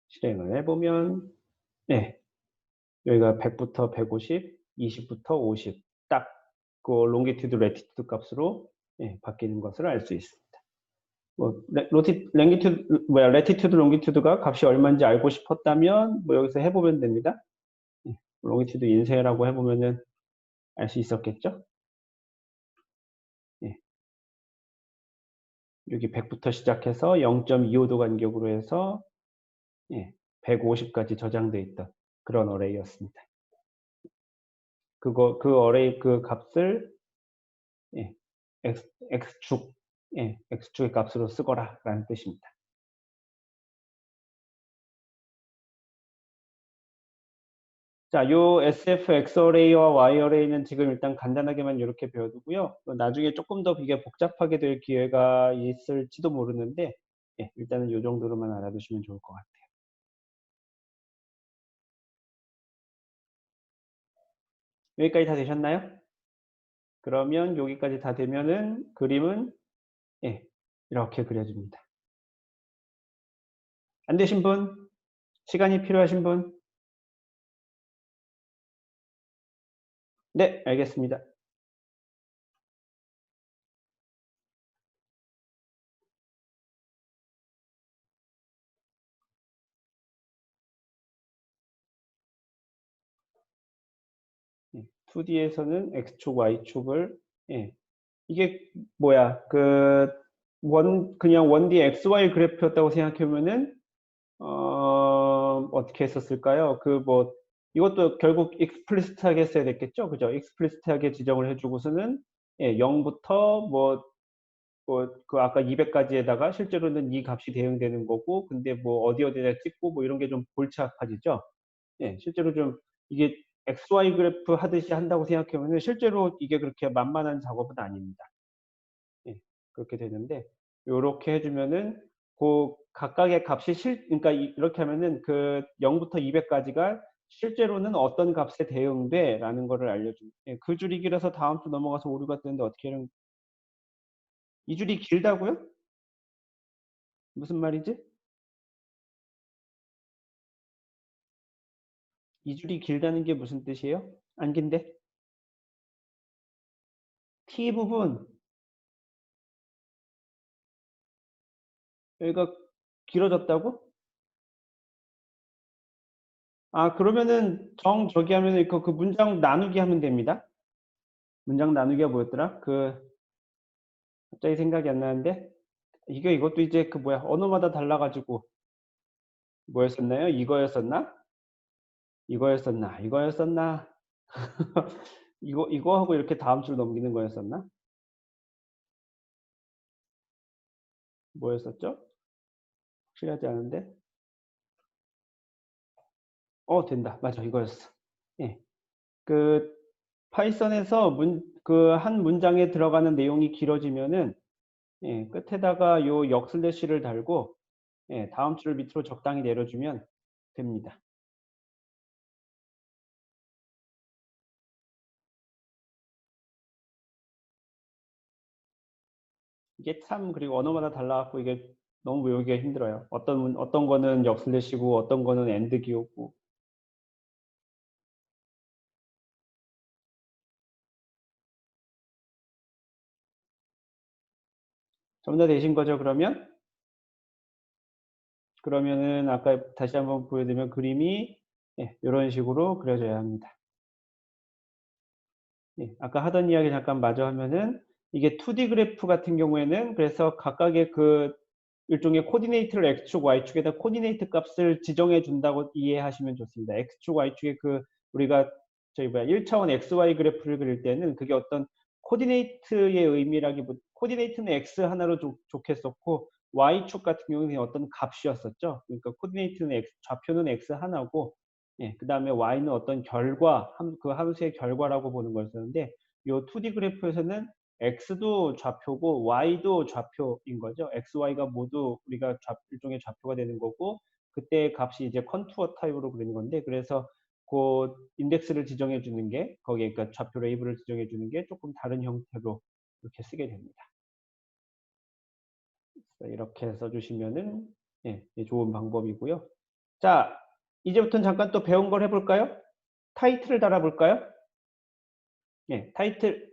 실행을 해보면, 네, 여기가 100부터 150, 20부터 50, 딱 그 롱기튜드, 레티튜드 값으로 바뀌는 것을 알 수 있습니다. 뭐 레티튜드, 롱기튜드가 값이 얼마인지 알고 싶었다면 뭐 여기서 해보면 됩니다. 롱기튜드 인쇄라고 해보면은 알 수 있었겠죠? 예. 여기 100부터 시작해서 0.25도 간격으로 해서 150까지 저장돼 있던 그런 어레이였습니다. 그 어레이 그 값을 x축, x축의 값으로 쓰거라 라는 뜻입니다. 자, 요 SF X 어레이와 Y 어레이는 지금 일단 간단하게만 이렇게 배워두고요. 나중에 조금 더 이게 복잡하게 될 기회가 있을지도 모르는데, 일단은 요 정도로만 알아두시면 좋을 것 같아요. 여기까지 다 되셨나요? 그러면 여기까지 다 되면은 그림은 이렇게 그려집니다. 안 되신 분? 시간이 필요하신 분? 네, 알겠습니다. 예, 2D에서는 X축, Y축을 이게 뭐야? 그냥 1D XY 그래프였다고 생각해보면은 어떻게 했었을까요? 이것도 결국 익스플리시트하게 했어야 됐겠죠? 그죠? 익스플리시트하게 지정을 해주고서는 0부터 아까 200까지에다가 실제로는 이 값이 대응되는 거고, 근데 어디에다 찍고 이런 게 좀 골치 아파지죠? 실제로 좀 이게 XY 그래프 하듯이 한다고 생각하면은 실제로 이게 그렇게 만만한 작업은 아닙니다. 그렇게 되는데, 요렇게 해주면은 각각의 값이 그러니까 이렇게 하면은 0부터 200까지가 실제로는 어떤 값에 대응돼 라는 거를 알려줍니다. 그 줄이 길어서 다음 주 넘어가서 오류가 뜨는데 어떻게 하는, 이 줄이 길다고요? 무슨 말이지? 이 줄이 길다는 게 무슨 뜻이에요? 안 긴데? T 부분, 여기가 길어졌다고? 아, 그러면은 저기 하면은 그 문장 나누기 하면 됩니다. 문장 나누기가 뭐였더라? 갑자기 생각이 안 나는데? 이것도 이제 언어마다 달라가지고 뭐였었나요? 이거였었나? 이거였었나? 이거였었나? 이거 하고 이렇게 다음 줄 넘기는 거였었나? 뭐였었죠? 확실하지 않은데? 된다. 맞아, 이거였어. 예. 파이썬에서 한 문장에 들어가는 내용이 길어지면은, 끝에다가 요 역슬래시를 달고, 다음 줄을 밑으로 적당히 내려주면 됩니다. 이게 참, 그리고 언어마다 달라갖고 이게 너무 외우기가 힘들어요. 어떤 거는 역슬래시고, 어떤 거는 엔드 기호고. 전부 다 되신 거죠, 그러면? 그러면은 아까 다시 한번 보여드리면 그림이 이런 식으로 그려져야 합니다. 아까 하던 이야기 잠깐 마저 하면은 이게 2D 그래프 같은 경우에는 그래서 각각의 일종의 코디네이트를 X축, Y축에다 코디네이트 값을 지정해 준다고 이해하시면 좋습니다. X축, Y축에 우리가 1차원 XY 그래프를 그릴 때는 그게 어떤 코디네이트의 의미라기보다 코디네이트는 X 하나로 좋겠었고 Y축 같은 경우는 어떤 값이었었죠. 그러니까 코디네이트는 좌표는 X 하나고 그 다음에 Y는 어떤 그 함수의 결과라고 보는 거였었는데 이 2D 그래프에서는 X도 좌표고 Y도 좌표인 거죠. X, Y가 모두 우리가 일종의 좌표가 되는 거고 그때 값이 이제 컨투어 타입으로 그리는 건데 그래서 그 인덱스를 지정해 주는 게 거기에 그러니까 좌표 레이블을 지정해 주는 게 조금 다른 형태로 이렇게 쓰게 됩니다. 이렇게 써주시면은 좋은 방법이고요. 자, 이제부터는 잠깐 또 배운 걸 해볼까요? 타이틀을 달아볼까요? 예, 타이틀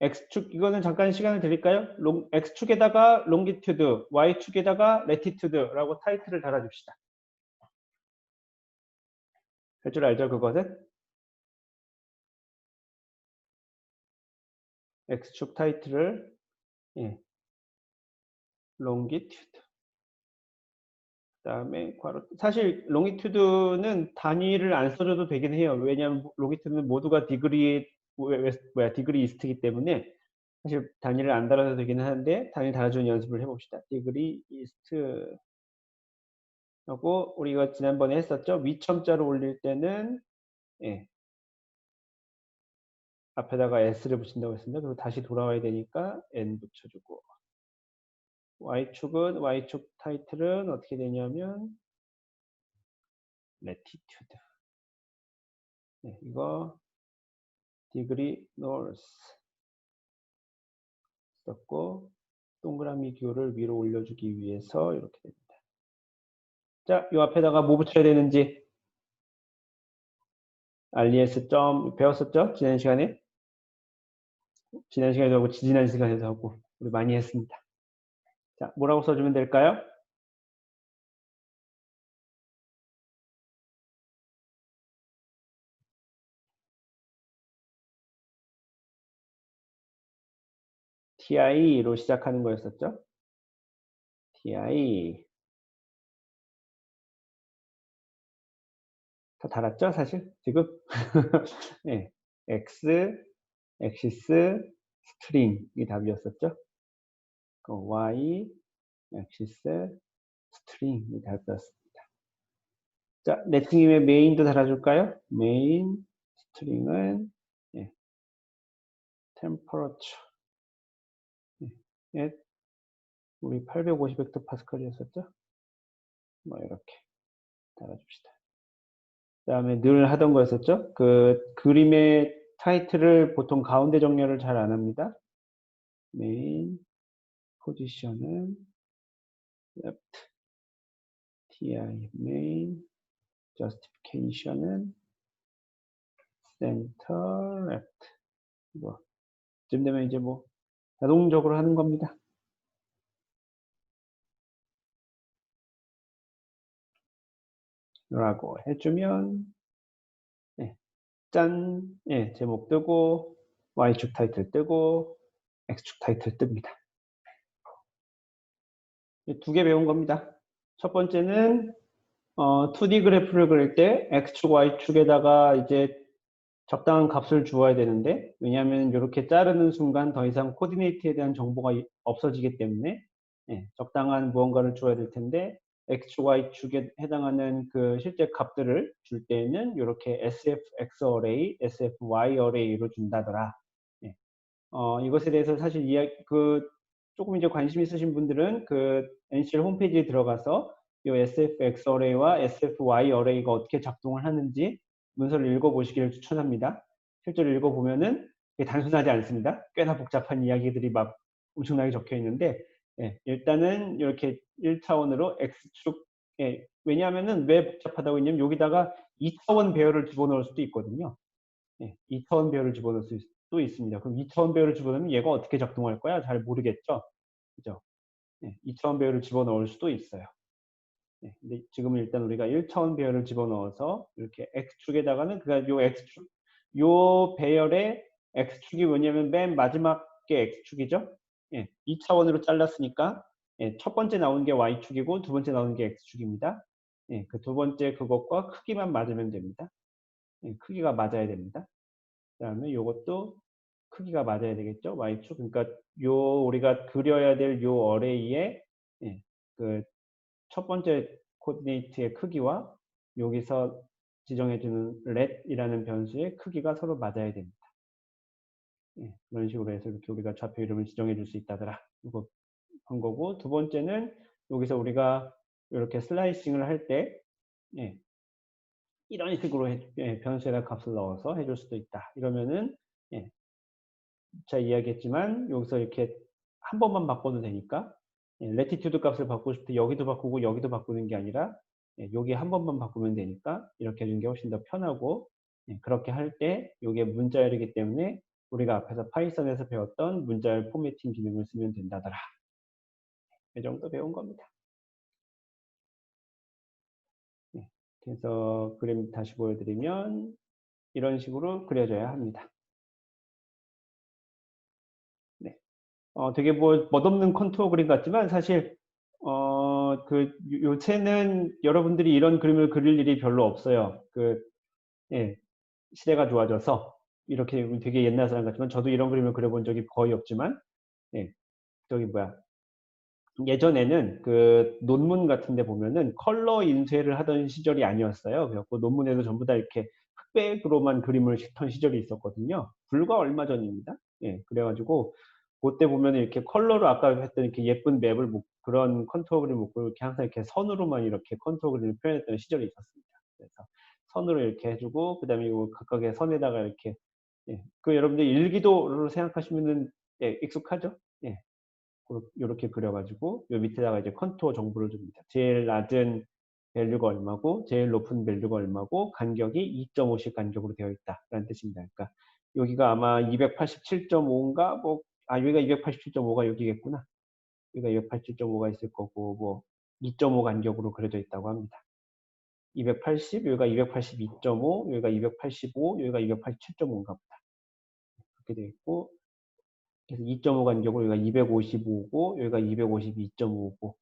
X축 이거는 잠깐 시간을 드릴까요? X축에다가 롱기튜드, Y축에다가 레티튜드라고 타이틀을 달아줍시다. 할 줄 알죠, 그것은? X축 타이틀을 예, 롱기튜드. 그다음에 괄호. 사실 롱기튜드는 단위를 안 써줘도 되긴 해요. 왜냐하면 롱기튜드는 모두가 디그리 디그리 이스트이기 때문에 사실 단위를 안 달아도 되긴 하는데 단위 달아주는 연습을 해봅시다. 디그리 이스트 하고 우리가 지난번에 했었죠. 위첨자를 올릴 때는 예, 앞에다가 s를 붙인다고 했습니다. 그리고 다시 돌아와야 되니까 n 붙여주고 y축은 y축 타이틀은 어떻게 되냐면 latitude. 네, 이거 degree north 썼고 동그라미 기호를 위로 올려주기 위해서 이렇게 됩니다. 자, 이 앞에다가 뭐 붙여야 되는지 res 점 배웠었죠? 지난 시간에 지난 시간에도 하고 지지난 시간에도 하고 우리 많이 했습니다. 자, 뭐라고 써주면 될까요? ti로 시작하는 거였었죠? ti 다 달았죠, 사실 지금? 네, x, axis, string이 답이었었죠. y, axis, string이 답이었습니다. 자, 네팅임의 메인도 달아줄까요? 메인 string은 예, temperature. 예, 우리 850헥토파스칼이었었죠? 뭐 이렇게 달아줍시다. 그 다음에 늘 하던 거였었죠? 그 그림의 타이틀을 보통 가운데 정렬을 잘 안 합니다. 메인 포지션은 left, ti main, justification은 center left. 뭐 이쯤 되면 이제 뭐 자동적으로 하는 겁니다. 라고 해주면 네, 짠, 예, 제목 뜨고 Y축 타이틀 뜨고 X축 타이틀 뜹니다. 두 개 배운 겁니다. 첫 번째는 2D 그래프를 그릴 때 X축, Y축에다가 이제 적당한 값을 주어야 되는데 왜냐하면 이렇게 자르는 순간 더 이상 코디네이트에 대한 정보가 없어지기 때문에 예, 적당한 무언가를 줘야 될 텐데 X축, Y축에 해당하는 그 실제 값들을 줄 때는 이렇게 SFX 어레이, SFY 어레이로 준다더라. 예. 이것에 대해서 사실 조금 이제 관심 있으신 분들은 그 NCL 홈페이지에 들어가서 이 SFX 어레이와 SFY 어레이가 어떻게 작동을 하는지 문서를 읽어보시기를 추천합니다. 실제로 읽어보면은 단순하지 않습니다. 꽤나 복잡한 이야기들이 막 엄청나게 적혀 있는데 예, 일단은 이렇게 1차원으로 X축 예, 왜냐하면은 왜 복잡하다고 했냐면 여기다가 2차원 배열을 집어넣을 수도 있거든요. 예, 2차원 배열을 집어넣을 수도 있습니다. 그럼 2차원 배열을 집어넣으면 얘가 어떻게 작동할 거야? 잘 모르겠죠? 그죠? 예, 2차원 배열을 집어넣을 수도 있어요. 예, 근데 지금 일단 우리가 1차원 배열을 집어넣어서 이렇게 X축에다가는 그러니까 요 X축, 요 배열의 X축이 뭐냐면 맨 마지막 게 X축이죠? 예, 2차원으로 잘랐으니까 예, 첫 번째 나온 게 Y축이고 두 번째 나온 게 X축입니다. 예, 그 두 번째 그것과 크기만 맞으면 됩니다. 예, 크기가 맞아야 됩니다. 그 다음에 요것도 크기가 맞아야 되겠죠? Y축. 그러니까 요 우리가 그려야 될 요 어레이의 예, 그 첫 번째 코디네이트의 크기와 여기서 지정해주는 let이라는 변수의 크기가 서로 맞아야 됩니다. 예, 그런 식으로 해서 이렇게 우리가 좌표 이름을 지정해 줄 수 있다더라. 이거 한 거고 두 번째는 여기서 우리가 이렇게 슬라이싱을 할 때 예, 이런 식으로 예, 변수에다 값을 넣어서 해줄 수도 있다. 이러면은 예, 제가 이야기했지만 여기서 이렇게 한 번만 바꿔도 되니까 예, 레티튜드 값을 바꾸고 싶을 때 여기도 바꾸고 여기도 바꾸는 게 아니라 예, 여기 한 번만 바꾸면 되니까 이렇게 해주는 게 훨씬 더 편하고, 예, 그렇게 할 때 이게 문자열이기 때문에 우리가 앞에서 파이썬에서 배웠던 문자열 포매팅 기능을 쓰면 된다더라. 이 정도 배운 겁니다. 네, 그래서 그림 다시 보여드리면 이런 식으로 그려져야 합니다. 네. 되게 뭐 멋없는 컨투어 그림 같지만 사실 요새는 여러분들이 이런 그림을 그릴 일이 별로 없어요. 예, 시대가 좋아져서 이렇게 되게 옛날 사람 같지만 저도 이런 그림을 그려본 적이 거의 없지만, 예, 저기 뭐야, 예전에는 그 논문 같은 데 보면은 컬러 인쇄를 하던 시절이 아니었어요. 그래갖고 논문에도 전부 다 이렇게 흑백으로만 그림을 싣던 시절이 있었거든요. 불과 얼마 전입니다. 예, 그래가지고 그때 보면 이렇게 컬러로 아까 했던 이렇게 예쁜 맵을 그런 컨투어 그림 못 그리고 이렇게 항상 이렇게 선으로만 이렇게 컨투어 그림을 표현했던 시절이 있었습니다. 그래서 선으로 이렇게 해주고 그다음에 이 각각의 선에다가 이렇게, 예, 그 여러분들 일기도로 생각하시면은, 예, 익숙하죠? 예. 이렇게 그려가지고 요 밑에다가 이제 컨투어 정보를 줍니다. 제일 낮은 밸류가 얼마고 제일 높은 밸류가 얼마고 간격이 2.5씩 간격으로 되어 있다라는 뜻입니다. 그러니까 여기가 아마 287.5인가 여기가 287.5가 여기겠구나. 여기가 287.5가 있을 거고 뭐 2.5 간격으로 그려져 있다고 합니다. 280, 여기가 282.5, 여기가 285, 여기가 287.5인가 보다. 그렇게 되어 있고, 그래서 2.5 간격으로 여기가 255고 여기가 252.5고,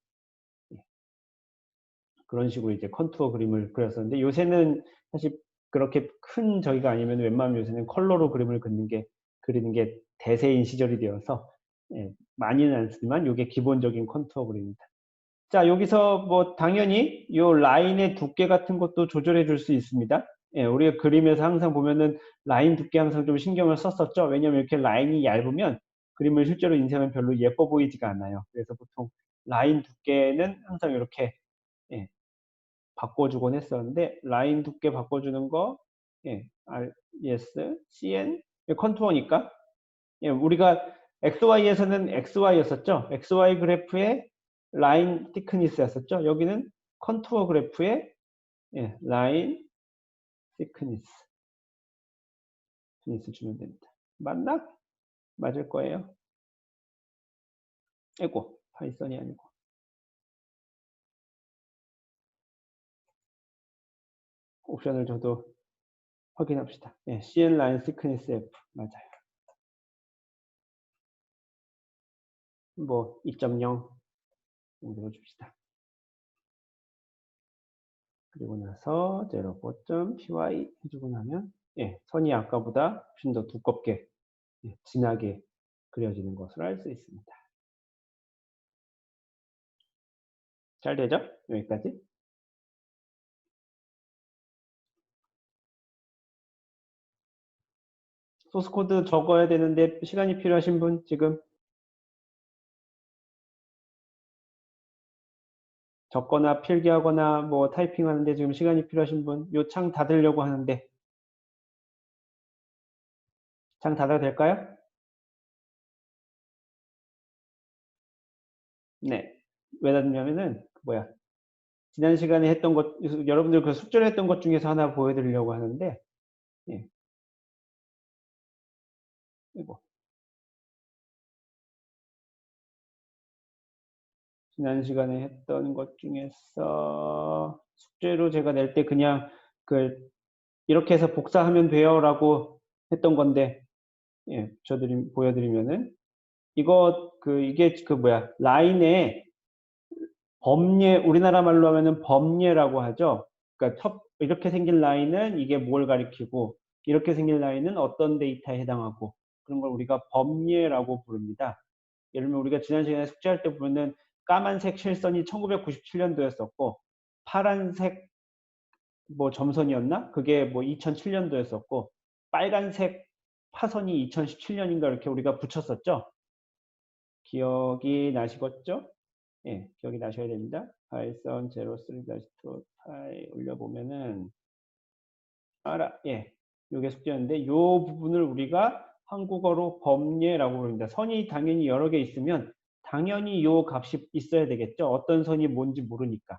그런 식으로 이제 컨투어 그림을 그렸었는데 요새는 사실 그렇게 큰 저기가 아니면 웬만하면 요새는 컬러로 그림을 그리는 게 대세인 시절이 되어서, 예, 많이는 안 쓰지만 이게 기본적인 컨투어 그림입니다. 자, 여기서 뭐 당연히 이 라인의 두께 같은 것도 조절해 줄 수 있습니다. 예, 우리가 그림에서 항상 보면은 라인 두께 항상 좀 신경을 썼었죠. 왜냐면 이렇게 라인이 얇으면 그림을 실제로 인쇄하면 별로 예뻐 보이지가 않아요. 그래서 보통 라인 두께는 항상 이렇게, 예, 바꿔주곤 했었는데 라인 두께 바꿔주는 거, 예, RES, CN, 컨투어니까, 예, 우리가 XY에서는 XY였었죠. XY 그래프의 라인 티크니스였었죠. 여기는 컨투어 그래프의, 예, 라인 티크니스 주면 됩니다. 맞나? 맞을 거예요. 아이고, 파이썬이 아니고. 옵션을 저도 확인합시다. 예, CN 라인 시크니스 F 맞아요. 뭐 2.0 정도 줍시다. 그리고 나서 0.py 해주고 나면, 예, 선이 아까보다 훨씬 더 두껍게, 예, 진하게 그려지는 것을 알 수 있습니다. 잘 되죠? 여기까지. 소스 코드 적어야 되는데 시간이 필요하신 분 지금 적거나 필기하거나 뭐 타이핑하는데 지금 시간이 필요하신 분, 요 창 닫으려고 하는데 창 닫아도 될까요? 네. 왜 닫냐면은 지난 시간에 했던 것, 여러분들 그 숙제를 했던 것 중에서 하나 보여드리려고 하는데, 예. 이거 지난 시간에 했던 것 중에서 숙제로 제가 낼 때 그냥 이렇게 해서 복사하면 돼요라고 했던 건데, 예, 보여드리면은 이게 라인에 범례, 우리나라 말로 하면은 범례라고 하죠. 그러니까 이렇게 생긴 라인은 이게 뭘 가리키고 이렇게 생긴 라인은 어떤 데이터에 해당하고 그런 걸 우리가 범례라고 부릅니다. 예를 들면 우리가 지난 시간에 숙제할 때 보면은 까만색 실선이 1997년도였었고 파란색 뭐 점선이었나? 그게 뭐 2007년도였었고 빨간색 파선이 2017년인가 이렇게 우리가 붙였었죠. 기억이 나시겠죠? 예, 기억이 나셔야 됩니다. 파이썬 03-2 파이 올려보면은 예, 요게 숙제였는데 요 부분을 우리가 한국어로 범례라고 부릅니다. 선이 당연히 여러 개 있으면 당연히 요 값이 있어야 되겠죠. 어떤 선이 뭔지 모르니까.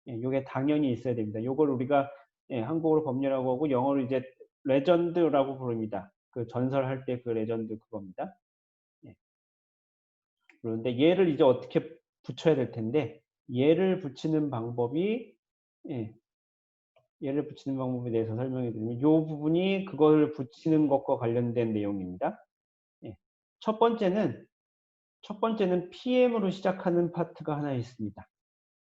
예, 요게 당연히 있어야 됩니다. 요걸 우리가 예, 한국어로 법률이라고 하고 영어로 이제 레전드라고 부릅니다. 그 전설할 때 그 레전드 그겁니다. 예. 그런데 얘를 이제 어떻게 붙여야 될 텐데 얘를 붙이는 방법이 예, 얘를 붙이는 방법에 대해서 설명해 드리면 이 부분이 그걸 붙이는 것과 관련된 내용입니다. 예. 첫 번째는 PM으로 시작하는 파트가 하나 있습니다.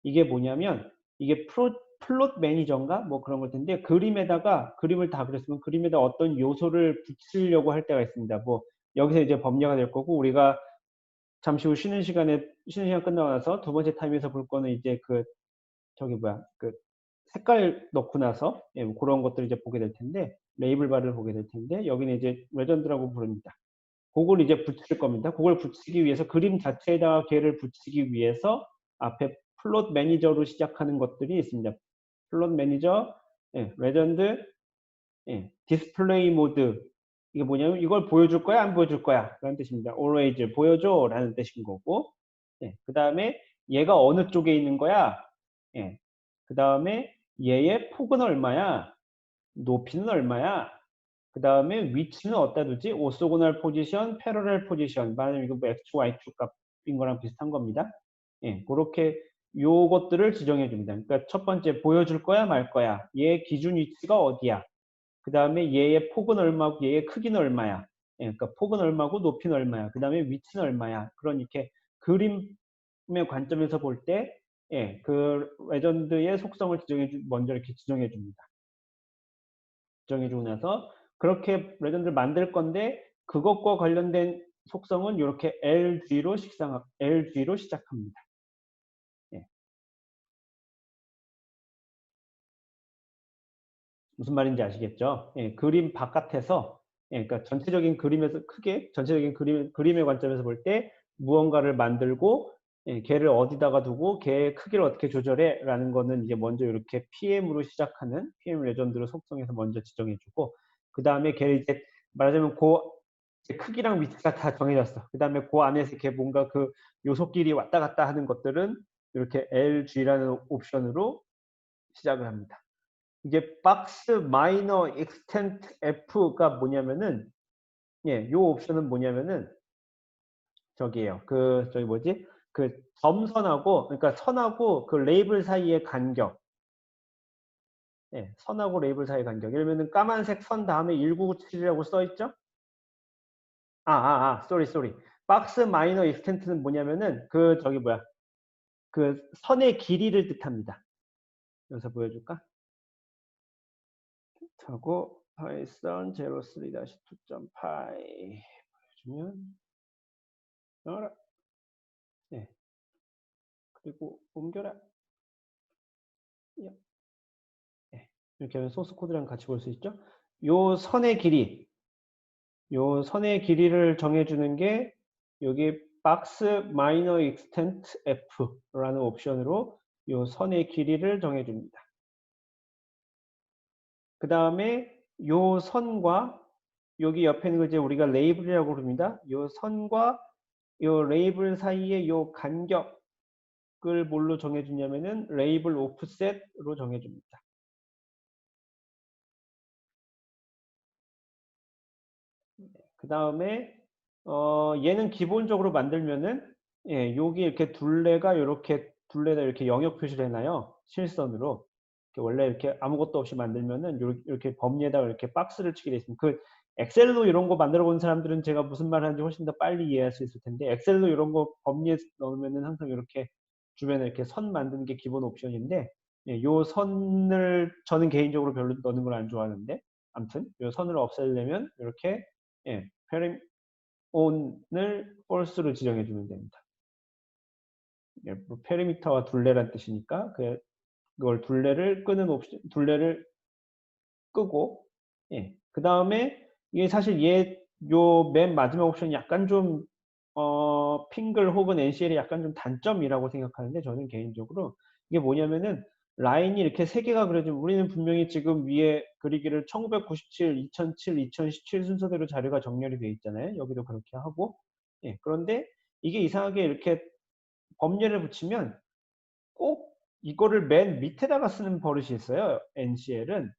이게 뭐냐면 이게 플롯 매니저인가 뭐 그런 걸 텐데 그림에다가 그림을 다 그렸으면 그림에다 어떤 요소를 붙이려고 할 때가 있습니다. 뭐 여기서 이제 법례가 될 거고 우리가 잠시 후 쉬는 시간 끝나고 나서 두 번째 타임에서 볼 거는 이제 그 저기 뭐야 그 색깔 넣고 나서 예, 뭐 그런 것들을 이제 보게 될 텐데 레이블 바를 보게 될 텐데 여기는 이제 레전드라고 부릅니다. 그걸 이제 붙일 겁니다. 그걸 붙이기 위해서 그림 자체에다가 걔를 붙이기 위해서 앞에 플롯 매니저로 시작하는 것들이 있습니다. 플롯 매니저, 예, 레전드, 예, 디스플레이 모드. 이게 뭐냐면 이걸 보여줄 거야, 안 보여줄 거야? 라는 뜻입니다. always 보여줘 라는 뜻인 거고. 예, 그 다음에 얘가 어느 쪽에 있는 거야? 예, 그 다음에 얘의 폭은 얼마야? 높이는 얼마야? 그 다음에 위치는 어디다 두지? 오소고널 포지션, 패러렐 포지션. 말하자면 이거 뭐 X, Y축 값인 거랑 비슷한 겁니다. 예, 그렇게 요것들을 지정해 줍니다. 그러니까 첫 번째 보여줄 거야, 말 거야. 얘의 기준 위치가 어디야? 그 다음에 얘의 폭은 얼마고 얘의 크기는 얼마야? 예, 그러니까 폭은 얼마고 높이는 얼마야? 그 다음에 위치는 얼마야? 그런 이렇게 그림의 관점에서 볼 때, 예, 그 레전드의 속성을 먼저 이렇게 지정해 줍니다. 지정해주고 나서 그렇게 레전드를 만들 건데 그것과 관련된 속성은 이렇게 LG로 시작합니다. 예. 무슨 말인지 아시겠죠? 예, 그림 바깥에서 예, 그러니까 전체적인 그림에서 크게 전체적인 그림의 관점에서 볼 때 무언가를 만들고 예, 걔를 어디다가 두고 걔의 크기를 어떻게 조절해 라는 거는 이제 먼저 이렇게 PM으로 시작하는 PM 레전드로 속성에서 먼저 지정해주고 그 다음에 걔를 이제 말하자면 크기랑 위치가 다 정해졌어. 그 다음에 그 안에서 이렇게 뭔가 그 요소끼리 왔다 갔다 하는 것들은 이렇게 LG라는 옵션으로 시작을 합니다. 이게 박스 마이너 익스텐트 F가 뭐냐면은 예, 요 옵션은 뭐냐면은 저기예요. 그 저기 뭐지? 그 점선하고 그러니까 선하고 그 레이블 사이의 간격. 예, 선하고 레이블 사이의 간격. 예를 들면은 까만색 선 다음에 1997이라고 써 있죠? 쏘리. 박스 마이너 익스텐트는 뭐냐면은 그 저기 뭐야? 그 선의 길이를 뜻합니다. 여기서 보여줄까? 하고 파이썬 03-2.5 보여주면 알아. 네. 그리고 옮겨라. 네. 이렇게 하면 소스 코드랑 같이 볼 수 있죠. 요 선의 길이, 요 선의 길이를 정해주는 게 여기 박스 마이너 익스텐트 F라는 옵션으로 요 선의 길이를 정해줍니다. 그 다음에 요 선과 여기 옆에 있는 거 이제 우리가 레이블이라고 부릅니다. 요 선과 요 레이블 사이의 요 간격을 뭘로 정해주냐면은 레이블 오프셋으로 정해줍니다. 그 다음에 얘는 기본적으로 만들면은 예, 여기 이렇게 둘레가 이렇게 둘레다 이렇게 영역 표시를 해놔요. 실선으로. 원래 이렇게 아무것도 없이 만들면은 이렇게 범위에다가 이렇게 박스를 치게 돼 있습니다. 그 엑셀로 이런 거 만들어 본 사람들은 제가 무슨 말 하는지 훨씬 더 빨리 이해할 수 있을 텐데 엑셀로 이런 거 범위에 넣으면은 항상 이렇게 주변에 이렇게 선 만드는 게 기본 옵션인데 예, 요 선을 저는 개인적으로 별로 넣는 걸 안 좋아하는데 아무튼 요 선을 없애려면 이렇게 예, 페림 on을 false로 지정해 주면 됩니다. 예, 뭐 페리미터와 둘레란 뜻이니까 그걸 둘레를 끄는 옵션, 둘레를 끄고 예, 그 다음에 이게 사실 요 맨 마지막 옵션이 약간 좀 핑글 혹은 NCL이 약간 좀 단점이라고 생각하는데 저는 개인적으로 이게 뭐냐면은 라인이 이렇게 세 개가 그려지면 우리는 분명히 지금 위에 그리기를 1997, 2007, 2017 순서대로 자료가 정렬이 되어 있잖아요. 여기도 그렇게 하고 예, 그런데 이게 이상하게 이렇게 범례를 붙이면 꼭 이거를 맨 밑에다가 쓰는 버릇이 있어요. NCL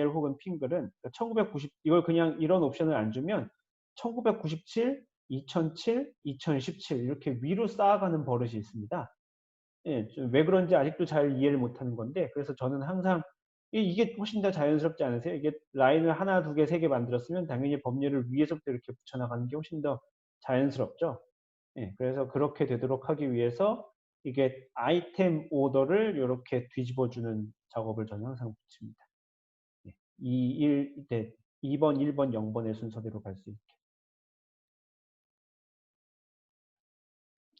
혹은 핑글은 1990 이걸 그냥 이런 옵션을 안 주면 1997, 2007, 2017 이렇게 위로 쌓아가는 버릇이 있습니다. 예, 왜 그런지 아직도 잘 이해를 못하는 건데 그래서 저는 항상 이게 훨씬 더 자연스럽지 않으세요? 이게 라인을 하나, 두 개, 세 개 만들었으면 당연히 법률을 위에서부터 이렇게 붙여나가는 게 훨씬 더 자연스럽죠. 예, 그래서 그렇게 되도록 하기 위해서 이게 아이템 오더를 이렇게 뒤집어주는 작업을 저는 항상 붙입니다. 예, 2번, 1번, 0번의 순서대로 갈 수 있게.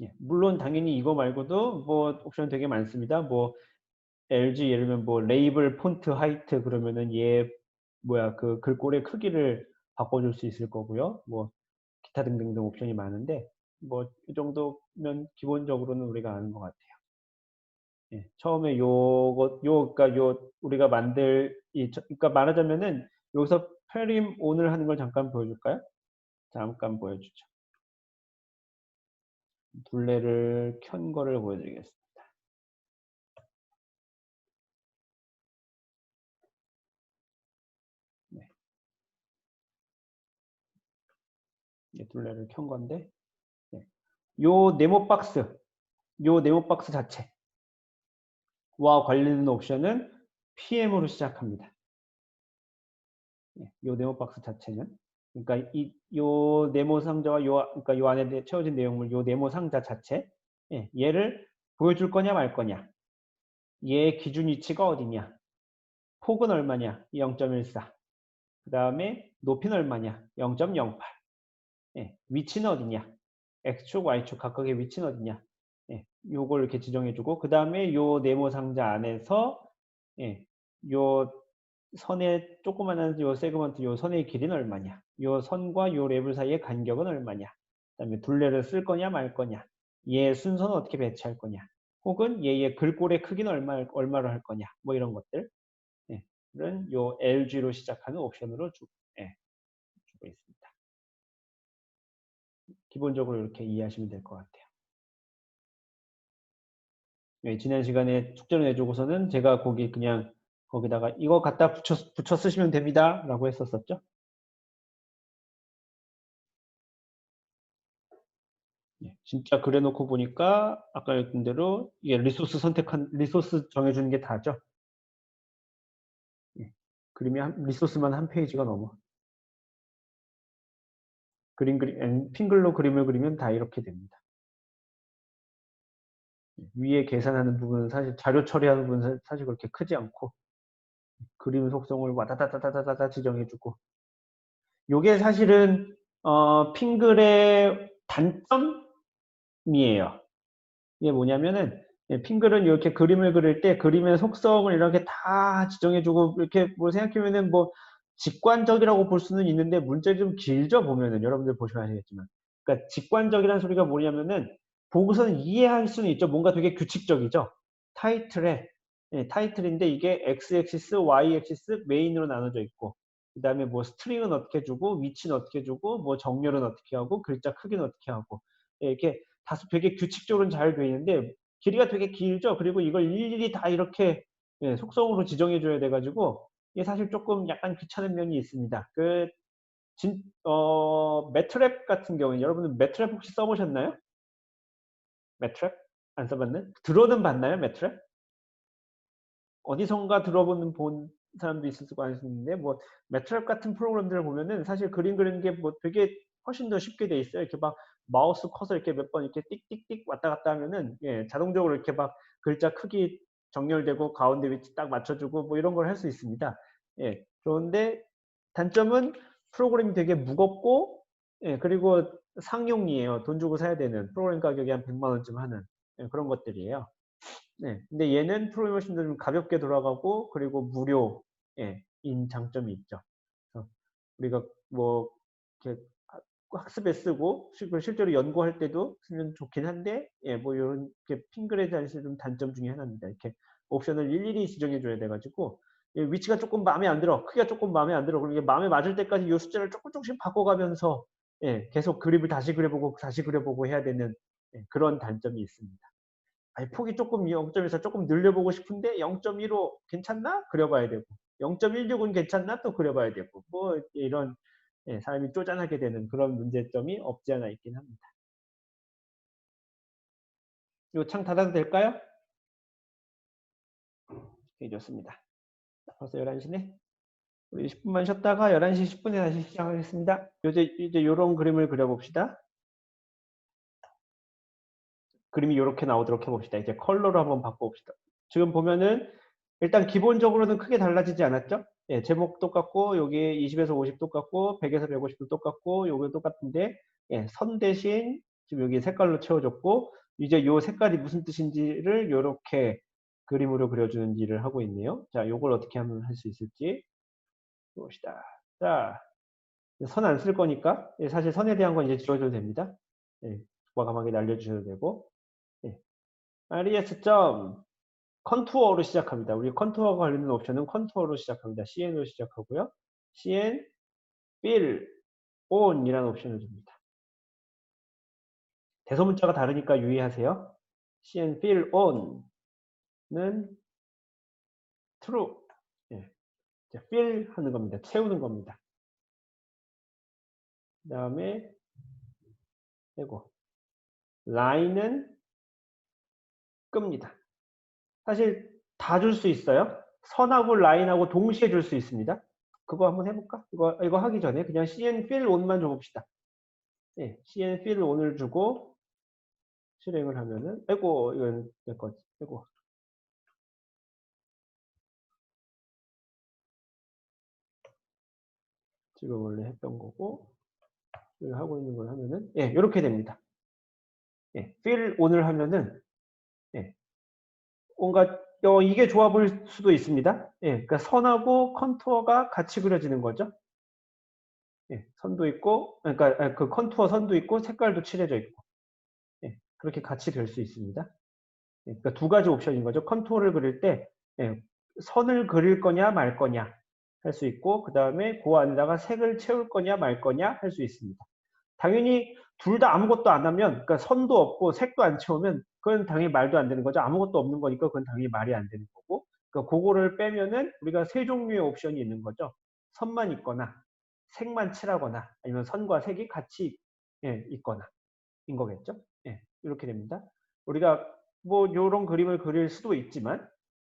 예, 물론 당연히 이거 말고도 뭐 옵션 되게 많습니다. 뭐 LG 예를 들면 뭐 레이블 폰트 하이트 그러면은 얘 뭐야 그 글꼴의 크기를 바꿔줄 수 있을 거고요. 뭐 기타 등등등 옵션이 많은데 뭐 이 정도면 기본적으로는 우리가 아는 것 같아요. 예, 처음에 그러니까 우리가 만들 그러니까 말하자면은 여기서 페림 온을 하는 걸 잠깐 보여줄까요? 잠깐 보여주죠. 둘레를 켠 거를 보여드리겠습니다. 네, 둘레를 켠 건데, 네. 요 네모 박스 자체와 관련된 옵션은 PM으로 시작합니다. 요 네모 박스 자체는 그러니까 요 네모 상자와 그러니까 요 안에 채워진 내용물 요 네모 상자 자체 얘를 보여줄 거냐 말 거냐 얘의 기준 위치가 어디냐 폭은 얼마냐 0.14 그 다음에 높이는 얼마냐 0.08 위치는 어디냐 X축 Y축 각각의 위치는 어디냐 요걸 이렇게 지정해주고 그 다음에 요 네모 상자 안에서 요 선의 조그마한 요 세그먼트 요 선의 길이는 얼마냐 요 선과 요 레벨 사이의 간격은 얼마냐 그 다음에 둘레를 쓸 거냐 말 거냐 얘 순서는 어떻게 배치할 거냐 혹은 얘의 글꼴의 크기는 얼마로 할 거냐 뭐 이런 것들 는 요 LG로 시작하는 옵션으로 주고 있습니다. 기본적으로 이렇게 이해하시면 될 것 같아요. 지난 시간에 숙제를 내주고서는 제가 그냥 거기다가 이거 갖다 붙여 쓰시면 됩니다 라고 했었었죠. 진짜 그래놓고 보니까 아까 얘기한 대로 이게 리소스 정해주는 게 다죠. 리소스만 한 페이지가 넘어. 핑글로 그림을 그리면 다 이렇게 됩니다. 위에 계산하는 부분은 사실 자료 처리하는 부분은 사실 그렇게 크지 않고 그림 속성을 와다다다다다다 지정해주고 요게 사실은 핑글의 단점이에요. 이게 뭐냐면은 핑글은 이렇게 그림을 그릴 때 그림의 속성을 이렇게 다 지정해주고 이렇게 뭐 생각해보면은 뭐 직관적이라고 볼 수는 있는데 문제가 좀 길죠 보면은 여러분들 보시면 아시겠지만 그러니까 직관적이라는 소리가 뭐냐면은 보고서는 이해할 수는 있죠. 뭔가 되게 규칙적이죠. 타이틀인데 이게 x-액시스, y-액시스 메인으로 나눠져 있고 그 다음에 뭐 스트링은 어떻게 주고 위치는 어떻게 주고 뭐 정렬은 어떻게 하고 글자 크기는 어떻게 하고 이렇게 다소 되게 규칙적으로 잘 돼 있는데 길이가 되게 길죠. 그리고 이걸 일일이 다 이렇게 속성으로 지정해 줘야 돼 가지고 이게 사실 조금 약간 귀찮은 면이 있습니다. 매트랩 같은 경우에 여러분은 매트랩 혹시 써보셨나요? 매트랩? 안 써봤네? 들어는 봤나요? 매트랩? 어디선가 본 사람도 있을 수가 있는데 뭐 매트랩 같은 프로그램들을 보면은 사실 그림 그리는 게 뭐 되게 훨씬 더 쉽게 돼 있어요. 이렇게 막 마우스 커서 이렇게 몇 번 이렇게 띡띡띡 왔다 갔다 하면은 자동적으로 이렇게 막 글자 크기 정렬되고 가운데 위치 딱 맞춰주고 뭐 이런 걸 할 수 있습니다. 그런데 단점은 프로그램이 되게 무겁고 그리고 상용이에요. 돈 주고 사야 되는 프로그램 가격이 한 100만 원쯤 하는 그런 것들이에요. 근데 얘는 프로그래머신도 좀 가볍게 돌아가고 그리고 무료인 장점이 있죠. 그래서 우리가 뭐 이렇게 학습에 쓰고 실제로 연구할 때도 쓰면 좋긴 한데 뭐 이런 핑글에 대한 좀 단점 중에 하나입니다. 이렇게 옵션을 일일이 지정해 줘야 돼가지고 위치가 조금 마음에 안 들어, 크기가 조금 마음에 안 들어. 그리고 이게 마음에 맞을 때까지 이 숫자를 조금씩 바꿔가면서 계속 그림을 다시 그려보고 해야 되는 그런 단점이 있습니다. 아니, 폭이 조금 0.1에서 조금 늘려보고 싶은데 0.15 괜찮나? 그려봐야 되고 0.16은 괜찮나? 또 그려봐야 되고 뭐 이런 예, 사람이 쪼잔하게 되는 그런 문제점이 없지 않아 있긴 합니다. 이 창 닫아도 될까요? 네, 좋습니다. 벌써 11시네. 우리 10분만 쉬었다가 11시 10분에 다시 시작하겠습니다. 이제 이런 그림을 그려봅시다. 그림이 이렇게 나오도록 해봅시다. 이제 컬러로 한번 바꿔봅시다. 지금 보면은 일단 기본적으로는 크게 달라지지 않았죠? 예, 제목 똑같고 여기 20에서 50 똑같고 100에서 150도 똑같고 요거 똑같은데 예, 선 대신 지금 여기 색깔로 채워줬고 이제 요 색깔이 무슨 뜻인지를 이렇게 그림으로 그려주는 일을 하고 있네요. 자, 요걸 어떻게 하면 할 수 있을지 봅시다. 자, 선 안 쓸 거니까 예, 사실 선에 대한 건 이제 지워줘도 됩니다. 예, 과감하게 날려주셔도 되고 예, res. 컨투어로 시작합니다. 우리 컨투어가 관련된 옵션은 컨투어로 시작합니다. cn으로 시작하고요. cn fill on이라는 옵션을 줍니다. 대소문자가 다르니까 유의하세요. cn fill on는 true. 예, fill 하는 겁니다. 채우는 겁니다. 그 다음에 빼고 line은 끕니다. 사실 다 줄 수 있어요. 선하고 라인하고 동시에 줄 수 있습니다. 그거 한번 해볼까? 이거 하기 전에 그냥 cn fill on만 줘봅시다. 예, cn fill on을 주고 실행을 하면은 아이고 이건 내 거지. 아이고 지금 원래 했던 거고 이걸 하고 있는 걸 하면은 예, 이렇게 됩니다. 예, fill on을 하면은 예, 뭔가 이게 좋아 보일 수도 있습니다. 예, 그러니까 선하고 컨투어가 같이 그려지는 거죠. 예, 선도 있고 그러니까 그 컨투어 선도 있고 색깔도 칠해져 있고 예, 그렇게 같이 될 수 있습니다. 예, 그러니까 두 가지 옵션인 거죠. 컨투어를 그릴 때 예, 선을 그릴 거냐 말 거냐 할 수 있고 그 다음에 그 안에다가 색을 채울 거냐 말 거냐 할 수 있습니다. 당연히 둘 다 아무것도 안 하면 그러니까 선도 없고 색도 안 채우면 그건 당연히 말도 안 되는 거죠. 아무것도 없는 거니까 그건 당연히 말이 안 되는 거고 그러니까 그거를 빼면은 우리가 세 종류의 옵션이 있는 거죠. 선만 있거나 색만 칠하거나 아니면 선과 색이 같이 예, 있거나 인 거겠죠. 예, 이렇게 됩니다. 우리가 뭐 이런 그림을 그릴 수도 있지만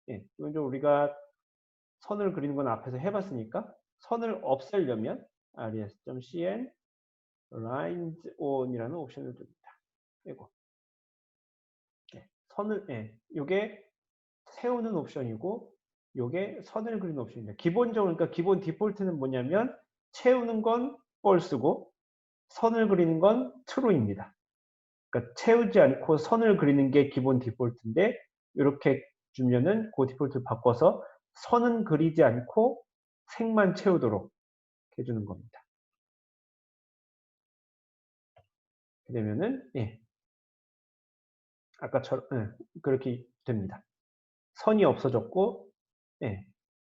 예, 먼저 우리가 선을 그리는 건 앞에서 해봤으니까 선을 없애려면 res.cn lines on이라는 옵션을 줍니다. 이거 예, 선을 예, 요게 세우는 옵션이고 요게 선을 그리는 옵션입니다. 기본적으로 그러니까 기본 디폴트는 뭐냐면 채우는 건 false고 선을 그리는 건 true입니다. 그러니까 채우지 않고 선을 그리는 게 기본 디폴트인데 이렇게 주면은 그 디폴트를 바꿔서 선은 그리지 않고 색만 채우도록 해주는 겁니다. 그러면은 예, 아까처럼 예, 그렇게 됩니다. 선이 없어졌고 예,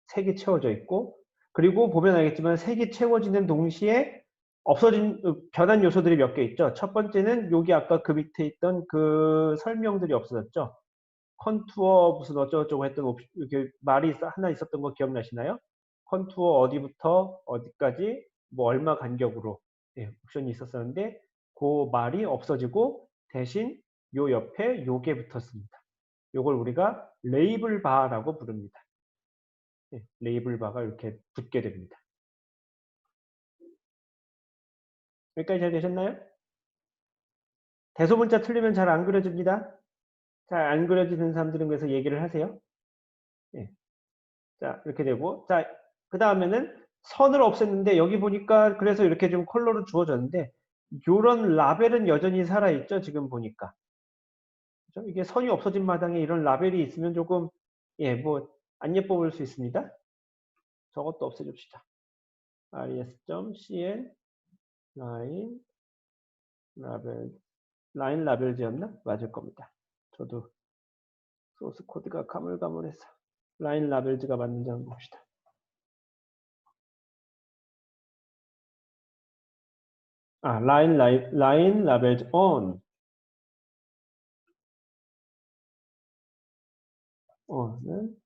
색이 채워져 있고 그리고 보면 알겠지만 색이 채워지는 동시에 없어진 변한 요소들이 몇 개 있죠. 첫 번째는 여기 아까 그 밑에 있던 그 설명들이 없어졌죠. 컨투어 무슨 어쩌고저쩌고 했던 이렇게 말이 하나 있었던 거 기억나시나요? 컨투어 어디부터 어디까지 뭐 얼마 간격으로 예, 옵션이 있었었는데 그 말이 없어지고 대신 요 옆에 요게 붙었습니다. 요걸 우리가 레이블 바라고 부릅니다. 예, 레이블 바가 이렇게 붙게 됩니다. 여기까지 잘 되셨나요? 대소문자 틀리면 잘 안 그려집니다. 잘 안 그려지는 사람들은 그래서 얘기를 하세요. 예. 자, 이렇게 되고. 자, 그 다음에는 선을 없앴는데 여기 보니까 그래서 이렇게 좀 컬러로 주어졌는데 요런 라벨은 여전히 살아있죠. 지금 보니까. 그렇죠? 이게 선이 없어진 마당에 이런 라벨이 있으면 조금 예, 뭐 안 예뻐 보일 수 있습니다. 저것도 없애줍시다. res.cn line 라벨 라인 라벨즈였나? 맞을 겁니다. 저도 소스 코드가 가물가물해서 라인 라벨즈가 맞는지 한번 봅시다. 라인 라벨즈 on 는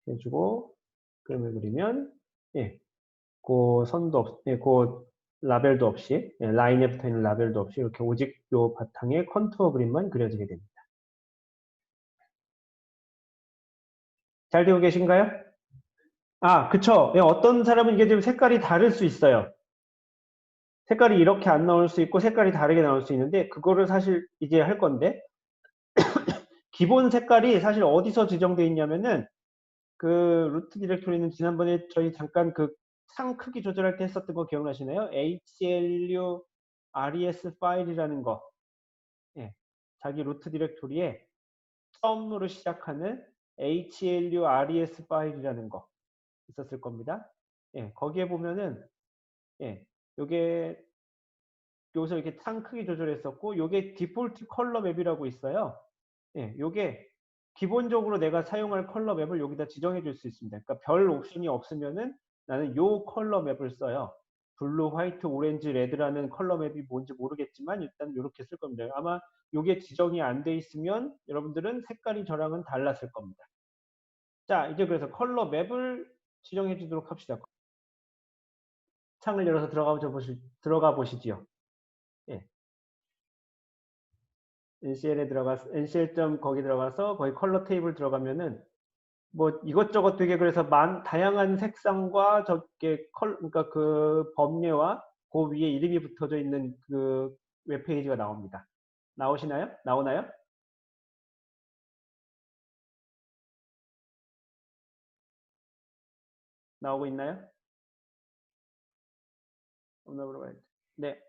해주고 그림을 그리면 예, 그 선도 그 라벨도 없이 라인에 붙어 있는 라벨도 없이 이렇게 오직 요 바탕에 컨투어 그림만 그려지게 됩니다. 잘 되고 계신가요? 아, 그쵸. 예, 어떤 사람은 이게 좀 색깔이 다를 수 있어요. 색깔이 이렇게 안 나올 수 있고 색깔이 다르게 나올 수 있는데 그거를 사실 이제 할 건데 기본 색깔이 사실 어디서 지정되어 있냐면은 그 루트 디렉토리는 지난번에 저희 잠깐 그 상 크기 조절할 때 했었던 거 기억나시나요? HLU RES 파일이라는 거. 예, 자기 루트 디렉토리에 처음으로 시작하는 HLU RES 파일이라는 거 있었을 겁니다. 예, 거기에 보면은 예, 요게 여기서 이렇게 상 크기 조절했었고 요게 디폴트 컬러 맵이라고 있어요. 예, 요게 기본적으로 내가 사용할 컬러 맵을 여기다 지정해 줄 수 있습니다. 그러니까 별 옵션이 없으면은 나는 요 컬러 맵을 써요. 블루, 화이트, 오렌지, 레드라는 컬러 맵이 뭔지 모르겠지만 일단 이렇게 쓸 겁니다. 아마 요게 지정이 안 돼 있으면 여러분들은 색깔이 저랑은 달랐을 겁니다. 자, 이제 그래서 컬러 맵을 지정해 주도록 합시다. 창을 열어서 들어가 보시지요. 예. NCL에 들어가서 NCL 점 거기 들어가서 거기 컬러 테이블 들어가면은 뭐 이것저것 되게 그래서 다양한 색상과 저게 그러니까 그 범례와 그 위에 이름이 붙어져 있는 그 웹페이지가 나옵니다. 나오시나요? 나오나요? 나오고 있나요? 네,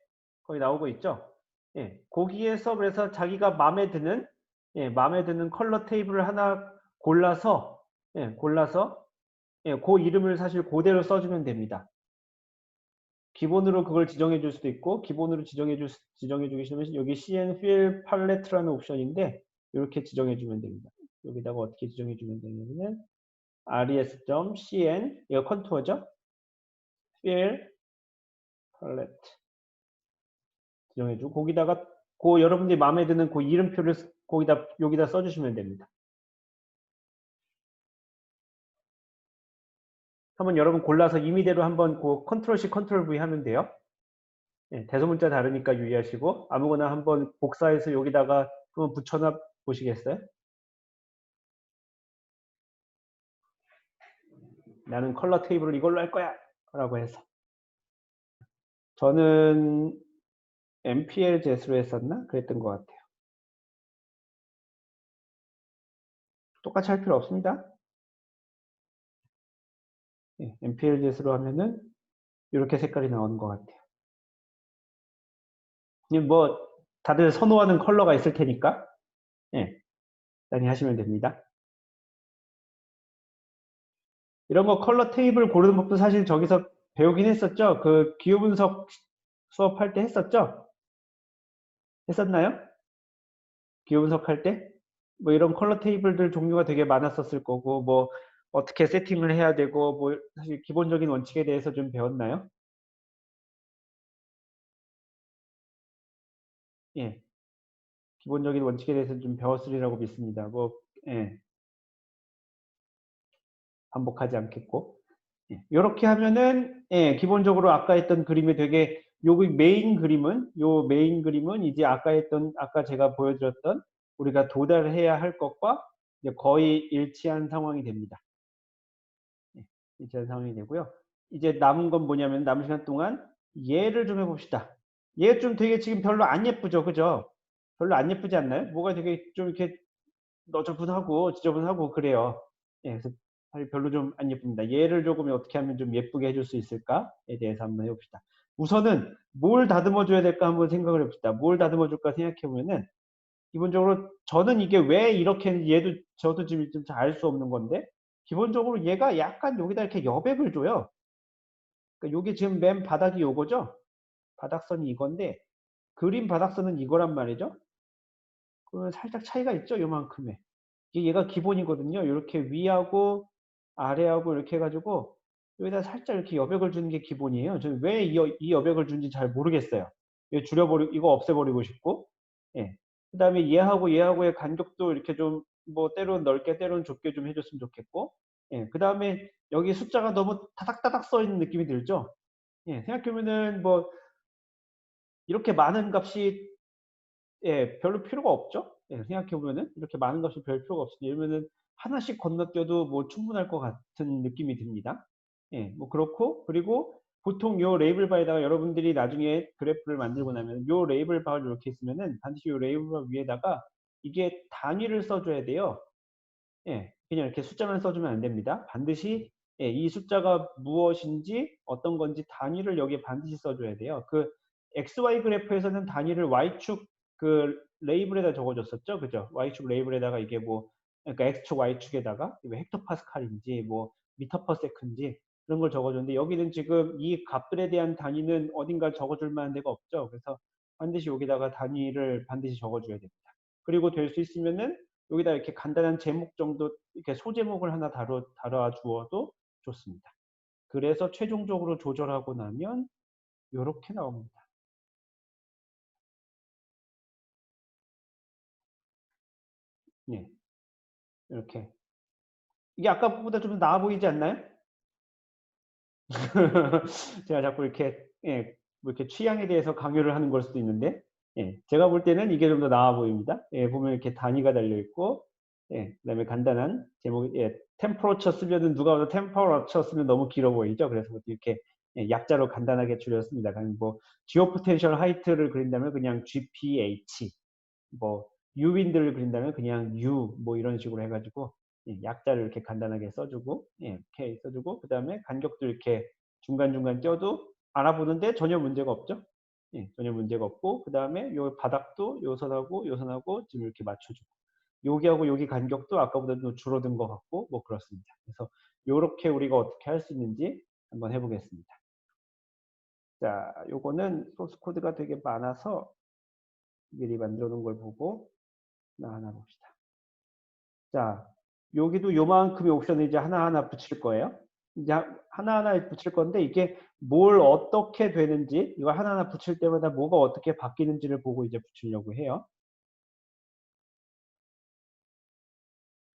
거기 나오고 있죠. 예, 거기에서 그래서 자기가 마음에 드는 마음에 드는 컬러 테이블을 하나 골라서 골라서 그 이름을 사실 그대로 써주면 됩니다. 기본으로 그걸 지정해 줄 수도 있고 기본으로 지정해 주기 싫으면 여기 cn fill palette라는 옵션인데 이렇게 지정해 주면 됩니다. 여기다가 어떻게 지정해 주면 되냐면 res.cn 이거 컨투어죠. fill palette 지정해 주고 거기다가 그 여러분들이 마음에 드는 그 이름표를 거기다 여기다 써 주시면 됩니다. 한번 여러분 골라서 임의대로 한번 그 컨트롤 C 컨트롤 V 하면 돼요. 대소문자 다르니까 유의하시고 아무거나 한번 복사해서 여기다가 한번 붙여놔 보시겠어요? 나는 컬러 테이블을 이걸로 할 거야 라고 해서 저는 MPL 제스로 했었나? 그랬던 것 같아요. 똑같이 할 필요 없습니다. MPL 제스로 하면은 이렇게 색깔이 나오는 것 같아요. 뭐 다들 선호하는 컬러가 있을 테니까 많이 하시면 됩니다. 이런 거 컬러 테이블 고르는 법도 사실 저기서 배우긴 했었죠. 그 기호 분석 수업할 때 했었죠? 했었나요? 기호 분석할 때? 뭐 이런 컬러 테이블들 종류가 되게 많았었을 거고 뭐 어떻게 세팅을 해야 되고 뭐 사실 기본적인 원칙에 대해서 좀 배웠나요? 예. 기본적인 원칙에 대해서 좀 배웠으리라고 믿습니다. 뭐 반복하지 않겠고. 이렇게 하면은 기본적으로 아까 했던 그림이 되게 여기 메인 그림은 이제 아까 제가 보여드렸던 우리가 도달해야 할 것과 거의 일치한 상황이 됩니다. 일치한 상황이 되고요. 이제 남은 건 뭐냐면 남은 시간 동안 얘를 좀 해봅시다. 얘 좀 되게 지금 별로 안 예쁘죠, 그죠? 별로 안 예쁘지 않나요? 뭐가 되게 좀 이렇게 너저분하고 지저분하고 그래요. 그래서 사실 별로 좀 안 예쁩니다. 얘를 조금 어떻게 하면 좀 예쁘게 해줄 수 있을까에 대해서 한번 해봅시다. 우선은 뭘 다듬어 줘야 될까 한번 생각을 해봅시다. 뭘 다듬어 줄까 생각해 보면은 기본적으로 저는 이게 왜 이렇게 얘도 저도 지금 좀 잘 알 수 없는 건데 기본적으로 얘가 약간 여기다 이렇게 여백을 줘요. 그러니까 요게 지금 맨 바닥이 요거죠. 바닥선이 이건데 그림 바닥선은 이거란 말이죠. 그러면 살짝 차이가 있죠. 요만큼의. 얘가 기본이거든요. 이렇게 위하고 아래하고 이렇게 해가지고 여기다 살짝 이렇게 여백을 주는 게 기본이에요. 저는 왜 이 여백을 준지 잘 모르겠어요. 이거 줄여버리고, 이거 없애버리고 싶고, 예. 그 다음에 얘하고의 간격도 이렇게 좀, 뭐, 때로는 넓게, 때로는 좁게 좀 해줬으면 좋겠고, 예. 그 다음에 여기 숫자가 너무 타닥타닥 써 있는 느낌이 들죠? 예. 생각해보면은 뭐, 이렇게 많은 값이, 예, 별로 필요가 없죠? 예, 생각해보면은, 이렇게 많은 값이 별 필요가 없으니, 예를 하나씩 건너뛰어도 뭐 충분할 것 같은 느낌이 듭니다. 예, 뭐 그렇고, 그리고 보통 요 레이블 바에다가 여러분들이 나중에 그래프를 만들고 나면 요 레이블 바를 이렇게 있으면은 반드시 요 레이블 바 위에다가 이게 단위를 써줘야 돼요. 예, 그냥 이렇게 숫자만 써주면 안 됩니다. 반드시 예, 이 숫자가 무엇인지 어떤 건지 단위를 여기에 반드시 써줘야 돼요. 그 XY 그래프에서는 단위를 Y축 그 레이블에다 적어줬었죠. 그죠? Y축 레이블에다가 이게 뭐 그러니까 X축 Y축에다가 이거 헥토파스칼인지 뭐 미터 퍼 세컨인지 그런 걸 적어줬는데 여기는 지금 이 값들에 대한 단위는 어딘가 적어줄 만한 데가 없죠. 그래서 반드시 여기다가 단위를 반드시 적어줘야 됩니다. 그리고 될 수 있으면은 여기다 이렇게 간단한 제목 정도 이렇게 소제목을 하나 달아주어도 좋습니다. 그래서 최종적으로 조절하고 나면 이렇게 나옵니다. 네, 이렇게. 이게 아까보다 좀 나아 보이지 않나요? 제가 자꾸 이렇게 예, 뭐 이렇게 취향에 대해서 강요를 하는 걸 수도 있는데 예, 제가 볼 때는 이게 좀 더 나아 보입니다. 예, 보면 이렇게 단위가 달려 있고 예, 그다음에 간단한 제목 예, 템퍼러처 쓰면은 누가 봐도 템퍼러처 쓰면 너무 길어 보이죠. 그래서 이렇게 예, 약자로 간단하게 줄였습니다. 그냥 뭐 지오포텐셜 하이트를 그린다면 그냥 GPH 뭐 유윈드를 그린다면 그냥 U 뭐 이런 식으로 해가지고 예, 약자를 이렇게 간단하게 써주고 예, 이렇게 써주고 그 다음에 간격도 이렇게 중간중간 껴도 알아보는데 전혀 문제가 없죠. 예, 전혀 문제가 없고 그 다음에 요 바닥도 요 선하고 지금 이렇게 맞춰주고 여기하고 여기 간격도 아까보다 좀 줄어든 것 같고 뭐 그렇습니다. 그래서 요렇게 우리가 어떻게 할 수 있는지 한번 해보겠습니다. 자, 요거는 소스 코드가 되게 많아서 미리 만들어 놓은 걸 보고 하나 봅시다. 자, 여기도 요만큼의 옵션을 이제 하나하나 붙일 거예요. 이제 하나하나 붙일 건데 이게 뭘 어떻게 되는지 이거 하나하나 붙일 때마다 뭐가 어떻게 바뀌는지를 보고 이제 붙이려고 해요.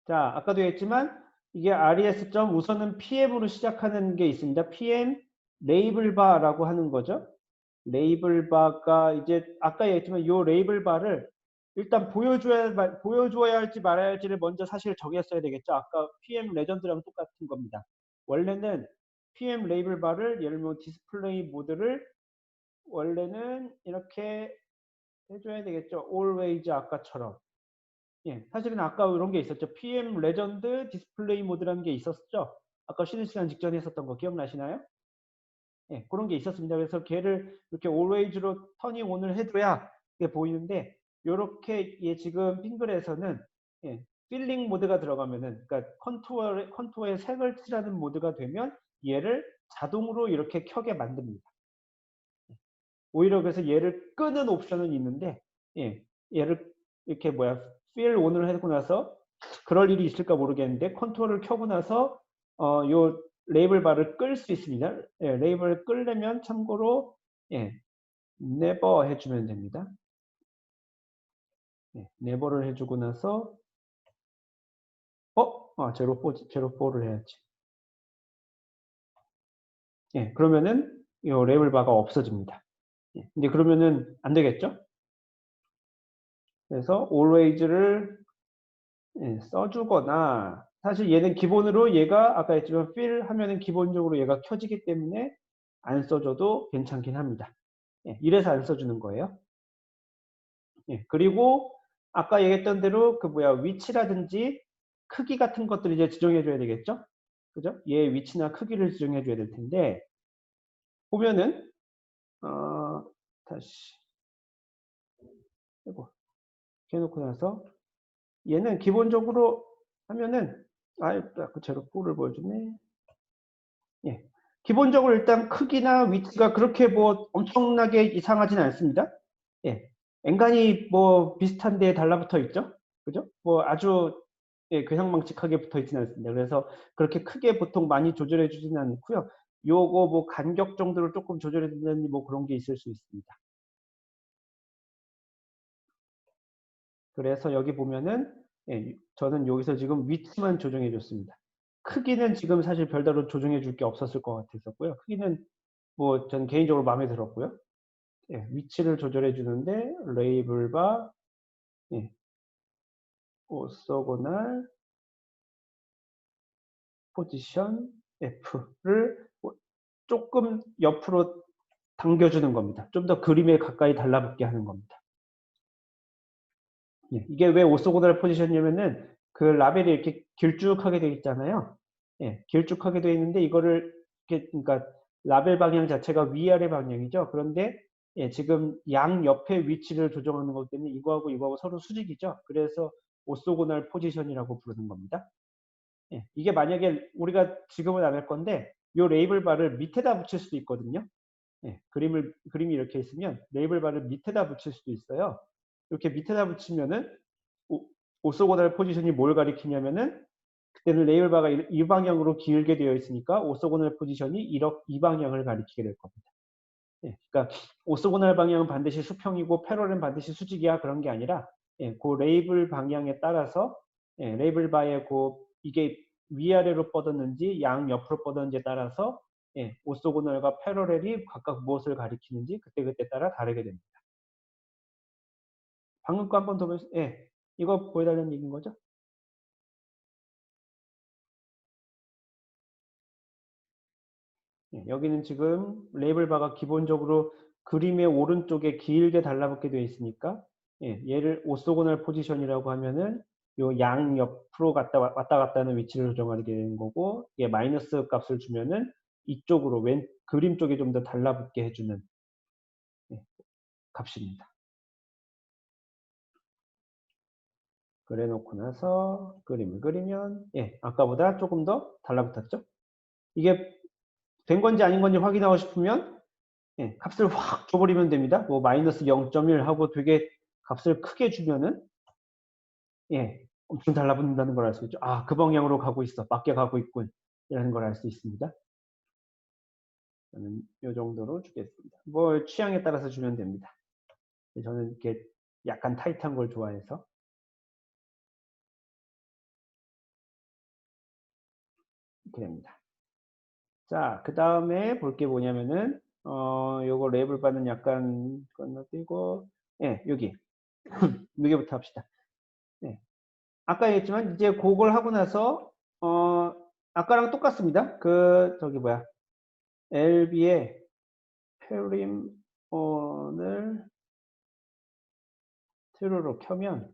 자, 아까도 했지만 이게 RES 점 우선은 PM으로 시작하는 게 있습니다. PM 레이블 바라고 하는 거죠. 레이블 바가 이제 아까 얘기했지만 이 레이블 바를 일단 보여줘야 할지 말아야 할지를 먼저 사실 정했어야 되겠죠. 아까 PM 레전드랑 똑같은 겁니다. 원래는 PM 레이블 바를 예를 들면 디스플레이 모드를 원래는 이렇게 해줘야 되겠죠. always 아까처럼. 예, 사실은 아까 이런 게 있었죠. PM 레전드 디스플레이 모드라는 게 있었죠. 아까 쉬는 시간 직전에 했었던 거 기억나시나요? 예, 그런 게 있었습니다. 그래서 걔를 이렇게 always로 터닝 온을 해줘야 이게 보이는데 이렇게 얘 지금 핑글에서는 예, 필링 모드가 들어가면은 그러니까 컨투어에 색을 칠하는 모드가 되면 얘를 자동으로 이렇게 켜게 만듭니다. 오히려 그래서 얘를 끄는 옵션은 있는데 예, 얘를 이렇게 뭐야 필 온을 하고 나서 그럴 일이 있을까 모르겠는데 컨트롤을 켜고 나서 요 레이블 바를 끌 수 있습니다. 예, 레이블을 끌려면 참고로 예, 네버 해주면 됩니다. 예, 네버를 해주고 나서 제로4를 해야지. 예, 그러면은 요 레이블 바가 없어집니다. 예, 근데 그러면은 안 되겠죠? 그래서 always를 예, 써주거나 사실 얘는 기본으로 얘가 아까 했지만 fill 하면은 기본적으로 얘가 켜지기 때문에 안 써줘도 괜찮긴 합니다. 예, 이래서 안 써주는 거예요. 예, 그리고 아까 얘기했던 대로 그 뭐야 위치라든지 크기 같은 것들을 이제 지정해 줘야 되겠죠? 그죠? 얘 위치나 크기를 지정해 줘야 될 텐데 보면은 다시 이거 해놓고 나서 얘는 기본적으로 하면은 그 제로4를 보여주네. 예. 기본적으로 일단 크기나 위치가 그렇게 뭐 엄청나게 이상하진 않습니다. 예. 엔간히 뭐 비슷한데 달라붙어 있죠. 그죠? 뭐 아주 예, 괴상망측하게 붙어 있지는 않습니다. 그래서 그렇게 크게 보통 많이 조절해 주지는 않고요. 요거 뭐 간격 정도를 조금 조절해 준다든지 뭐 그런 게 있을 수 있습니다. 그래서 여기 보면은 예, 저는 여기서 지금 위치만 조정해 줬습니다. 크기는 지금 사실 별다른 조정해 줄 게 없었을 것 같았었고요. 크기는 뭐 전 개인적으로 마음에 들었고요. 예, 위치를 조절해 주는데 레이블 바, 예, 오소고날 포지션 F를 조금 옆으로 당겨주는 겁니다. 좀 더 그림에 가까이 달라붙게 하는 겁니다. 예, 이게 왜 오소고날 포지션이냐면은 그 라벨이 이렇게 길쭉하게 되어 있잖아요. 예, 길쭉하게 되어 있는데 이거를 이렇게 그러니까 라벨 방향 자체가 위아래 방향이죠. 그런데 예, 지금 양 옆에 위치를 조정하는 거기 때문에 이거하고 이거하고 서로 수직이죠. 그래서 오소고날 포지션이라고 부르는 겁니다. 예, 이게 만약에 우리가 지금은 안 할 건데 요 레이블 바를 밑에다 붙일 수도 있거든요. 예, 그림이 이렇게 있으면 레이블 바를 밑에다 붙일 수도 있어요. 이렇게 밑에다 붙이면은 오소고날 포지션이 뭘 가리키냐면은 그때는 레이블 바가 이 방향으로 길게 되어 있으니까 오소고날 포지션이 이 방향을 가리키게 될 겁니다. 예, 그러니까 오소고날 방향은 반드시 수평이고 패러렐은 반드시 수직이야 그런 게 아니라 예, 그 레이블 방향에 따라서 예, 레이블 바의 그 이게 위아래로 뻗었는지 양 옆으로 뻗었는지에 따라서 예, 오소고널과 패러렐이 각각 무엇을 가리키는지 그때그때 따라 다르게 됩니다. 방금 거 한 번 더 보세요. 예, 이거 보여달라는 얘기인 거죠? 예, 여기는 지금 레이블 바가 기본적으로 그림의 오른쪽에 길게 달라붙게 되어 있으니까 예, 얘를 오소고널 포지션이라고 하면은 요 양 옆으로 왔다 갔다 하는 위치를 조정하게 되는 거고 예, 마이너스 값을 주면은 이쪽으로 그림 쪽에 좀 더 달라붙게 해주는 예, 값입니다. 그래 놓고 나서 그림을 그리면 예, 아까보다 조금 더 달라붙었죠? 이게 된 건지 아닌 건지 확인하고 싶으면 예, 값을 확 줘버리면 됩니다. 뭐 마이너스 0.1 하고 되게 값을 크게 주면은 예, 엄청 달라붙는다는 걸 알 수 있죠. 아, 그 방향으로 가고 있어. 맞게 가고 있군. 이라는 걸 알 수 있습니다. 저는 이 정도로 주겠습니다. 뭐 취향에 따라서 주면 됩니다. 저는 이렇게 약간 타이트한 걸 좋아해서 이렇게 됩니다. 자, 그 다음에 볼 게 뭐냐면은 요거 레이블 바는 약간 건너뛰고 예, 여기 여기부터 합시다. 예. 아까 얘기했지만 이제 그걸 하고 나서 아까랑 똑같습니다. 그 저기 뭐야 LB의 페림온을 트루로 켜면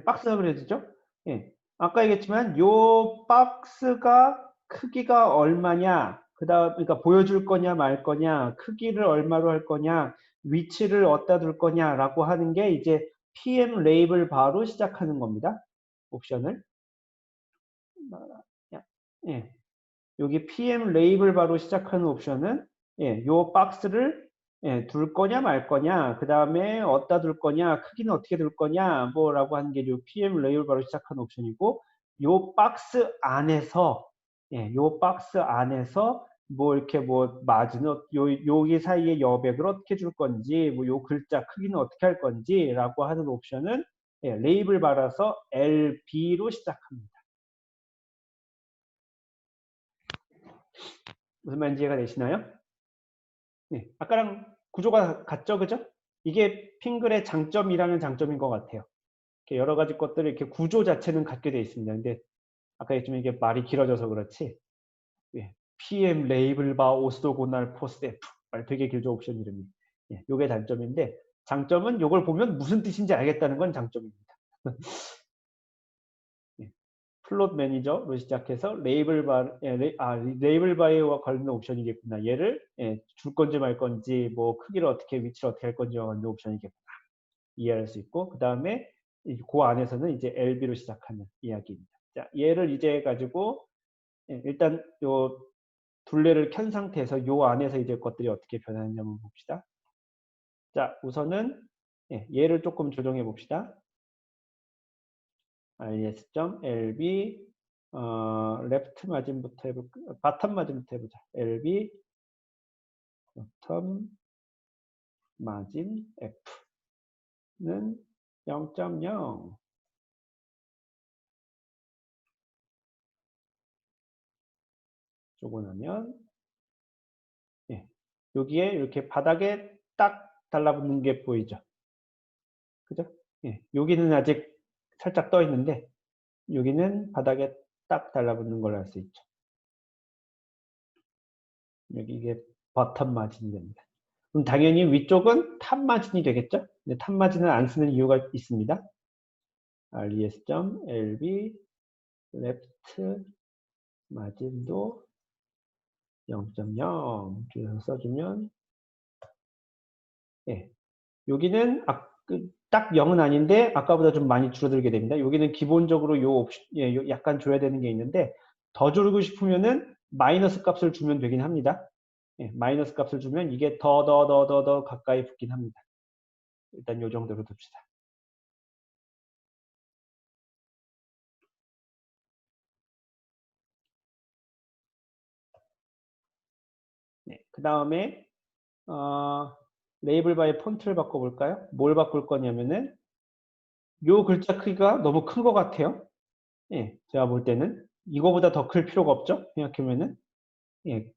박스가 그려지죠? 예. 아까 얘기했지만 요 박스가 크기가 얼마냐 그다음 그러니까 보여줄 거냐 말 거냐 크기를 얼마로 할 거냐 위치를 어디다 둘 거냐라고 하는 게 이제 PM 레이블 바로 시작하는 겁니다. 옵션을 예. 여기 PM 레이블 바로 시작하는 옵션은 예, 요 박스를 예, 둘 거냐 말 거냐 그 다음에 어디다 둘 거냐 크기는 어떻게 둘 거냐 뭐라고 하는 게 요 PM 레이블 바로 시작하는 옵션이고 요 박스 안에서 예, 요 박스 안에서 뭐 이렇게 뭐 마진 여기 사이에 여백을 어떻게 줄 건지 뭐 요 글자 크기는 어떻게 할 건지라고 하는 옵션은 예, 레이블 바라서 LB로 시작합니다. 무슨 말인지 이해가 되시나요? 네, 아까랑 구조가 같죠, 그죠? 이게 핑글의 장점이라는 장점인 것 같아요. 이렇게 여러 가지 것들을 이렇게 구조 자체는 같게 되어 있습니다. 근데 아까 했지만 이게 말이 길어져서 그렇지. 예, PM 레이블 바 오스도고날 포스트 F 되게 길죠 옵션 이름이. 예, 요게 단점인데 장점은 요걸 보면 무슨 뜻인지 알겠다는 건 장점입니다. 예, 플롯 매니저로 시작해서 레이블 바, 레이블 바이와 관련된 옵션이겠구나. 얘를 예, 줄 건지 말 건지, 뭐 크기를 어떻게 위치를 어떻게 할 건지와 관련된 옵션이겠구나. 이해할 수 있고 그 다음에 그 안에서는 이제 LB로 시작하는 이야기입니다. 자, 얘를 이제 가지고 예, 일단 요 둘레를 켠 상태에서 요 안에서 이제 것들이 어떻게 변하는지 한번 봅시다. 자, 우선은 예, 얘를 조금 조정해 봅시다. rs.lb 레프트 마진부터 해볼까? 바텀 마진부터 해보자. lb 바텀 마진 f는 0.0. 주고 나면 예, 여기에 이렇게 바닥에 딱 달라붙는 게 보이죠? 그죠? 예, 여기는 아직 살짝 떠 있는데 여기는 바닥에 딱 달라붙는 걸 알 수 있죠. 여기 이게 버텀 마진이 됩니다. 그럼 당연히 위쪽은 탑 마진이 되겠죠? 근데 탑 마진을 안 쓰는 이유가 있습니다. res.lb left 마진도 0.0 줄여서 써주면 예, 여기는 딱 0은 아닌데 아까보다 좀 많이 줄어들게 됩니다. 여기는 기본적으로 요 약간 줘야 되는 게 있는데 더 줄이고 싶으면은 마이너스 값을 주면 되긴 합니다. 예, 마이너스 값을 주면 이게 더 가까이 붙긴 합니다. 일단 요 정도로 둡시다. 네, 그 다음에 레이블 바의 폰트를 바꿔볼까요? 뭘 바꿀 거냐면은 요 글자 크기가 너무 큰 것 같아요. 예, 제가 볼 때는 이거보다 더 클 필요가 없죠. 생각해보면은 예,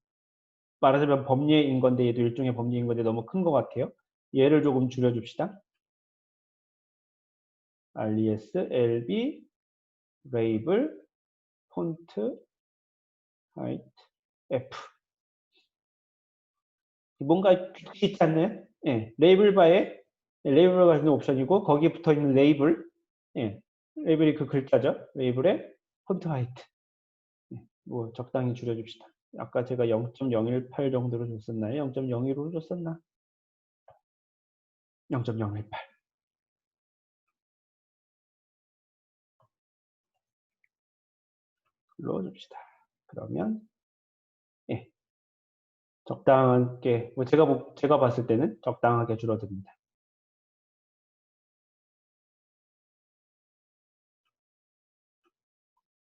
말하자면 범례인 건데 얘도 일종의 범례인 건데 너무 큰 것 같아요. 얘를 조금 줄여줍시다. res lb 레이블 폰트 height f 뭔가 규칙이 있지 않나요? 예, 레이블 바에 레이블 바가 있는 옵션이고 거기에 붙어 있는 레이블 예, 레이블이 그 글자죠. 레이블에 폰트 하이트 예, 뭐 적당히 줄여줍시다. 아까 제가 0.018 정도로 줬었나요? 0.01로 줬었나? 0.018 눌러줍시다. 그러면 예, 적당하게 뭐 제가 봤을 때는 적당하게 줄어듭니다.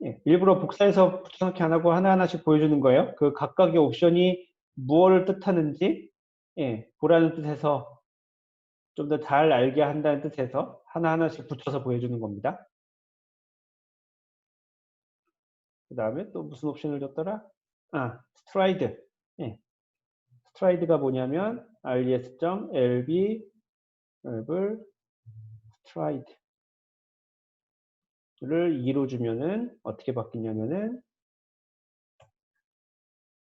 예, 일부러 복사해서 붙여넣기 안 하고 하나하나씩 보여주는 거예요. 그 각각의 옵션이 무엇을 뜻하는지 예, 보라는 뜻에서 좀 더 잘 알게 한다는 뜻에서 하나하나씩 붙여서 보여주는 겁니다. 그 다음에 또 무슨 옵션을 줬더라? 스트라이드. 예, 스트라이드가 뭐냐면 res.lb 스트라이드를 2로 주면은 어떻게 바뀌냐면은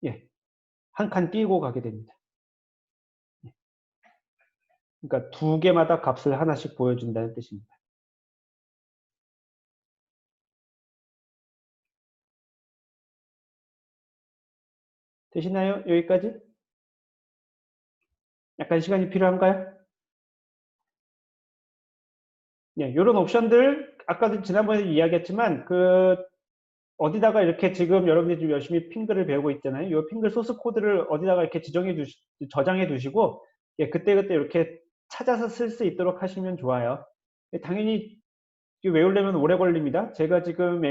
예, 한 칸 띄고 가게 됩니다. 그러니까 두 개마다 값을 하나씩 보여준다는 뜻입니다. 되시나요? 여기까지? 약간 시간이 필요한가요? 네, 이런 옵션들 아까도 지난번에 이야기했지만 어디다가 이렇게 지금 여러분들이 좀 열심히 핑글을 배우고 있잖아요. 이 핑글 소스 코드를 어디다가 이렇게 저장해 두시고 예, 그때그때 이렇게 찾아서 쓸 수 있도록 하시면 좋아요. 예, 당연히 외우려면 오래 걸립니다. 제가 지금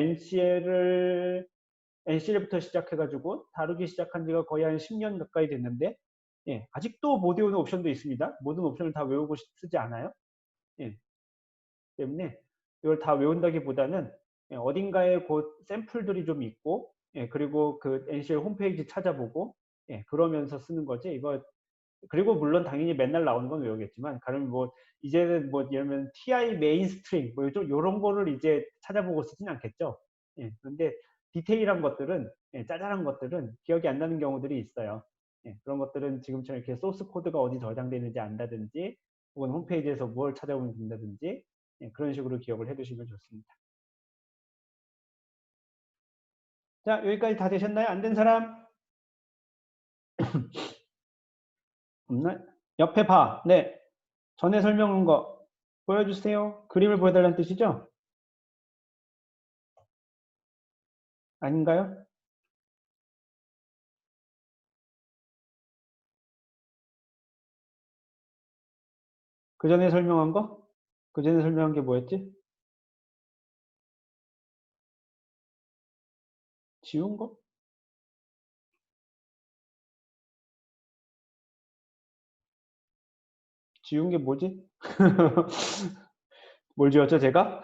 NCL부터 시작해가지고 다루기 시작한 지가 거의 한 10년 가까이 됐는데 예, 아직도 못 외우는 옵션도 있습니다. 모든 옵션을 다 외우고 쓰지 않아요. 예, 때문에 이걸 다 외운다기보다는 예, 어딘가에 그 샘플들이 좀 있고 예, 그리고 그 NCL 홈페이지 찾아보고 예, 그러면서 쓰는 거지. 이거 그리고 물론 당연히 맨날 나오는 건 외우겠지만 가령 뭐 이제는 뭐 예를 들면 TI 메인 스트링 뭐 요런 거를 이제 찾아보고 쓰진 않겠죠. 예, 그런데 디테일한 것들은 예, 짜잘한 것들은 기억이 안 나는 경우들이 있어요. 예, 그런 것들은 지금처럼 이렇게 소스 코드가 어디 저장되어 있는지 안다든지 혹은 홈페이지에서 뭘 찾아보면 된다든지 예, 그런 식으로 기억을 해두시면 좋습니다. 자, 여기까지 다 되셨나요? 안 된 사람? 없나요? 옆에 봐. 네. 전에 설명한 거 보여주세요. 그림을 보여달라는 뜻이죠? 아닌가요? 그 전에 설명한 거? 그 전에 설명한 게 뭐였지? 지운 거? 지운 게 뭐지? 뭘 지웠죠, 제가?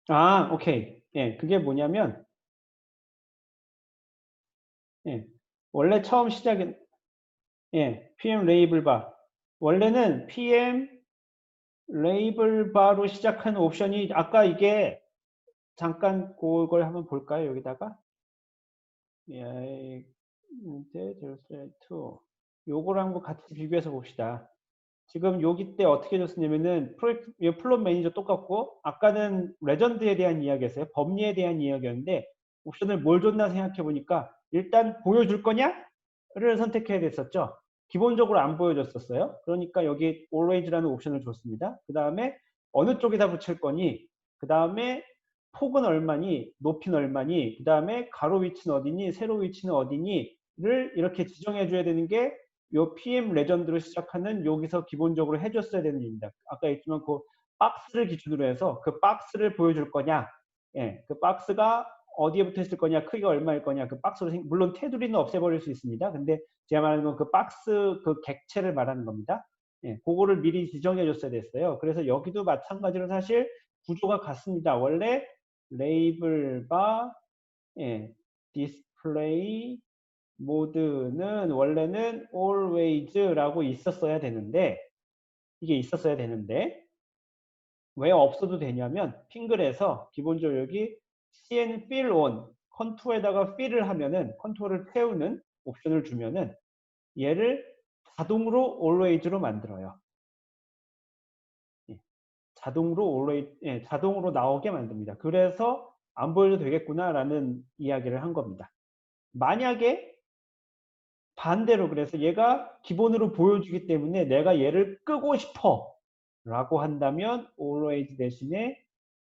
아, 오케이. 예, 그게 뭐냐면, 예, 원래 처음 시작은, 예, PM 레이블 바. 원래는 PM 레이블 바로 시작하는 옵션이, 아까 이게, 잠깐 그걸 한번 볼까요, 여기다가? 예, 이제 0.2. 요거랑 한번 같이 비교해서 봅시다. 지금 여기 때 어떻게 줬었냐면은 프로젝트 플롯 매니저 똑같고 아까는 레전드에 대한 이야기였어요. 법리에 대한 이야기였는데 옵션을 뭘 줬나 생각해 보니까 일단 보여줄 거냐를 선택해야 됐었죠. 기본적으로 안 보여줬었어요. 그러니까 여기 always라는 옵션을 줬습니다. 그 다음에 어느 쪽에다 붙일 거니, 그 다음에 폭은 얼마니, 높이는 얼마니, 그 다음에 가로 위치는 어디니, 세로 위치는 어디니를 이렇게 지정해 줘야 되는 게 요 PM 레전드로 시작하는 여기서 기본적으로 해줬어야 되는 일입니다. 아까 했지만 그 박스를 기준으로 해서 그 박스를 보여줄 거냐, 예, 그 박스가 어디에 붙어 있을 거냐, 크기가 얼마일 거냐, 그 박스로 물론 테두리는 없애버릴 수 있습니다. 근데 제가 말하는 건 그 박스 그 객체를 말하는 겁니다. 예, 그거를 미리 지정해 줬어야 됐어요. 그래서 여기도 마찬가지로 사실 구조가 같습니다. 원래 레이블 바, 예, 디스플레이 모드는 원래는 always라고 있었어야 되는데 이게 있었어야 되는데 왜 없어도 되냐면 핑글에서 기본적으로 여기 cn fill on 컨투어에다가 fill을 하면은 컨투어를 태우는 옵션을 주면은 얘를 자동으로 always로 만들어요. 예, 자동으로 always, 예, 자동으로 나오게 만듭니다. 그래서 안 보여도 되겠구나라는 이야기를 한 겁니다. 만약에 반대로 그래서 얘가 기본으로 보여주기 때문에 내가 얘를 끄고 싶어 라고 한다면 always 대신에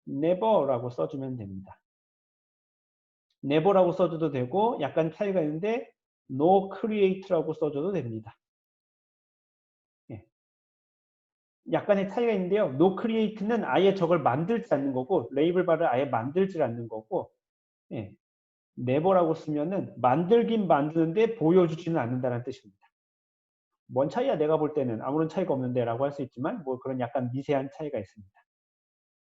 never라고 써주면 됩니다. never라고 써줘도 되고 약간 차이가 있는데 no create라고 써줘도 됩니다. 예. 약간의 차이가 있는데요. no create는 아예 저걸 만들지 않는 거고 레이블 바를 아예 만들지 않는 거고 예. never라고 쓰면은 만들긴 만드는데 보여주지는 않는다는 뜻입니다. 뭔 차이야 내가 볼 때는 아무런 차이가 없는데 라고 할 수 있지만 뭐 그런 약간 미세한 차이가 있습니다.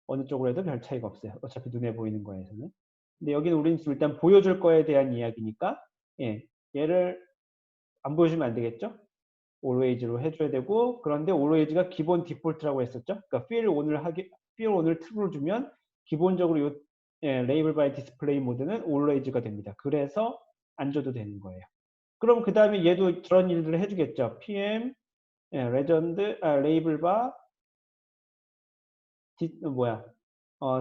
어느 쪽으로 해도 별 차이가 없어요. 어차피 눈에 보이는 거에서는. 근데 여기는 우리는 지금 일단 보여줄 거에 대한 이야기니까 예, 얘를 안 보여주면 안 되겠죠? always로 해줘야 되고 그런데 always가 기본 디폴트라고 했었죠? 그러니까 fill on을 true로 주면 기본적으로 요 예, label by display 모드는 always가 됩니다. 그래서 안 줘도 되는 거예요. 그럼 그 다음에 얘도 저런 일들을 해주겠죠. PM 예, 레전드, 레이블 바,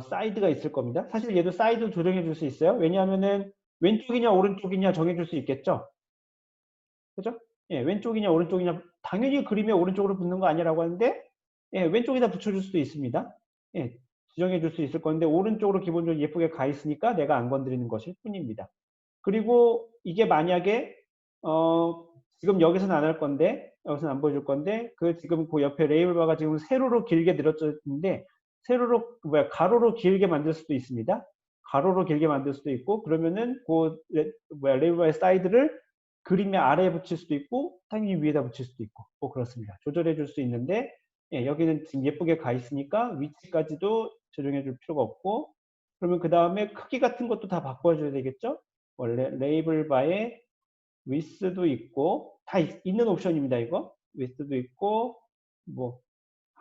사이드가 있을 겁니다. 사실 얘도 사이드 조정해 줄 수 있어요. 왜냐하면은 왼쪽이냐 오른쪽이냐 정해 줄 수 있겠죠. 그죠? 예, 왼쪽이냐 오른쪽이냐 당연히 그림에 오른쪽으로 붙는 거 아니라고 하는데 예, 왼쪽에다 붙여줄 수도 있습니다. 예, 지정해 줄 수 있을 건데 오른쪽으로 기본적으로 예쁘게 가 있으니까 내가 안 건드리는 것일 뿐입니다. 그리고 이게 만약에 지금 여기서는 안 할 건데 여기서는 안 보여줄 건데 그 지금 그 옆에 레이블 바가 지금 세로로 길게 늘어졌는데 세로로 가로로 길게 만들 수도 있습니다. 가로로 길게 만들 수도 있고 그러면은 그 레이블 바의 사이드를 그림의 아래에 붙일 수도 있고 당연히 위에다 붙일 수도 있고 뭐 그렇습니다. 조절해 줄 수 있는데 예, 여기는 지금 예쁘게 가 있으니까 위치까지도 조정해 줄 필요가 없고 그러면 그 다음에 크기 같은 것도 다 바꿔줘야 되겠죠? 원래 레이블 바에 width도 있고 다 있는 옵션입니다. 이거 width도 있고 뭐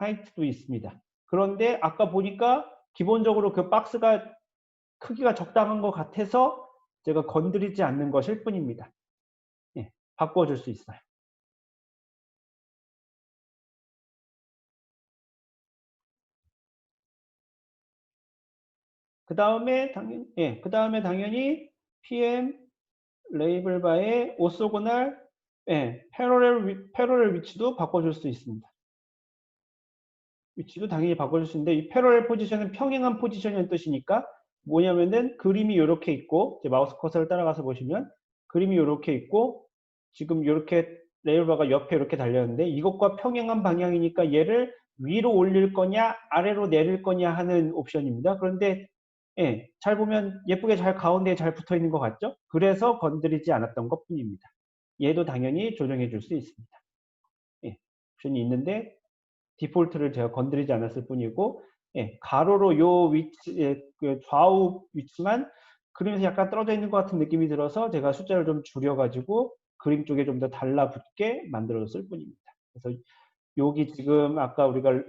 height도 있습니다. 그런데 아까 보니까 기본적으로 그 박스가 크기가 적당한 것 같아서 제가 건드리지 않는 것일 뿐입니다. 예, 바꿔줄 수 있어요. 그 다음에 당연히 PM 레이블 바의 오소고날 예, 패러렐 위치도 바꿔줄 수 있습니다. 위치도 당연히 바꿔줄 수 있는데 이 패러렐 포지션은 평행한 포지션이라는 뜻이니까 뭐냐면은 그림이 이렇게 있고 이제 마우스 커서를 따라가서 보시면 그림이 이렇게 있고 지금 이렇게 레일바가 옆에 이렇게 달렸는데 이것과 평행한 방향이니까 얘를 위로 올릴 거냐 아래로 내릴 거냐 하는 옵션입니다. 그런데 예, 잘 보면 예쁘게 잘 가운데에 잘 붙어 있는 것 같죠? 그래서 건드리지 않았던 것 뿐입니다. 얘도 당연히 조정해 줄 수 있습니다. 예, 옵션이 있는데 디폴트를 제가 건드리지 않았을 뿐이고 예, 가로로 요 위치, 예, 그 좌우 위치만 그림에서 약간 떨어져 있는 것 같은 느낌이 들어서 제가 숫자를 좀 줄여가지고 그림 쪽에 좀 더 달라붙게 만들어줬을 뿐입니다. 그래서 여기 지금 아까 우리가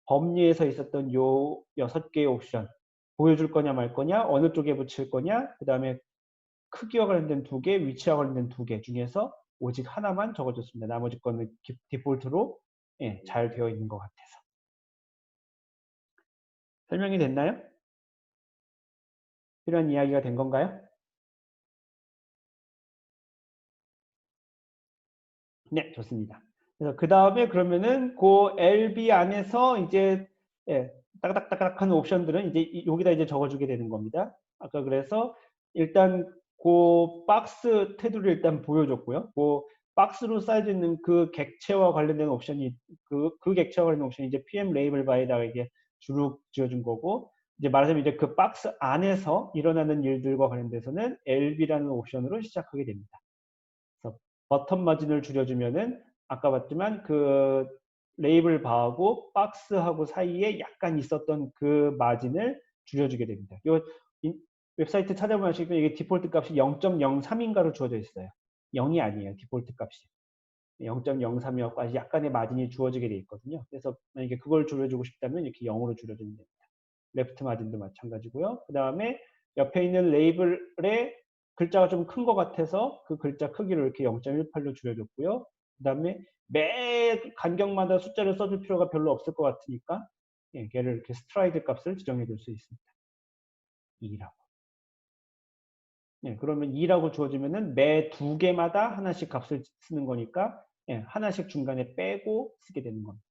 범위에서 있었던 요 6개의 옵션 보여줄 거냐 말 거냐 어느 쪽에 붙일 거냐 그 다음에 크기와 관련된 2개 위치와 관련된 2개 중에서 오직 하나만 적어줬습니다. 나머지 거는 디폴트로 예, 잘 되어 있는 것 같아서. 설명이 됐나요? 필요한 이야기가 된 건가요? 네, 좋습니다. 그래서 그 다음에 그러면은 그 LB 안에서 이제 예, 따닥따닥하는 옵션들은 이제 여기다 이제 적어주게 되는 겁니다. 아까 그래서 일단 그 박스 테두리를 일단 보여줬고요. 그 박스로 쌓여져 있는 그 객체와 관련된 옵션이 그 객체와 관련된 옵션이 이제 PM 레이블 바에다가 이게 주룩 지어준 거고 이제 말하자면 이제 그 박스 안에서 일어나는 일들과 관련돼서는 LB라는 옵션으로 시작하게 됩니다. 그래서 버텀 마진을 줄여주면은 아까 봤지만 그 레이블 바하고 박스하고 사이에 약간 있었던 그 마진을 줄여주게 됩니다. 이 웹사이트 찾아보시면 이게 디폴트 값이 0.03인가로 주어져 있어요. 0이 아니에요. 디폴트 값이. 0.03이었고 약간의 마진이 주어지게 돼 있거든요. 그래서 만약에 그걸 줄여주고 싶다면 이렇게 0으로 줄여주면 됩니다. 레프트 마진도 마찬가지고요. 그 다음에 옆에 있는 레이블에 글자가 좀 큰 것 같아서 그 글자 크기를 이렇게 0.18로 줄여줬고요. 그 다음에 매 간격마다 숫자를 써줄 필요가 별로 없을 것 같으니까 예, 걔를 이렇게 스트라이드 값을 지정해 줄 수 있습니다. 2라고. 예, 그러면 2라고 주어지면은 매 2개마다 하나씩 값을 쓰는 거니까 예, 하나씩 중간에 빼고 쓰게 되는 겁니다.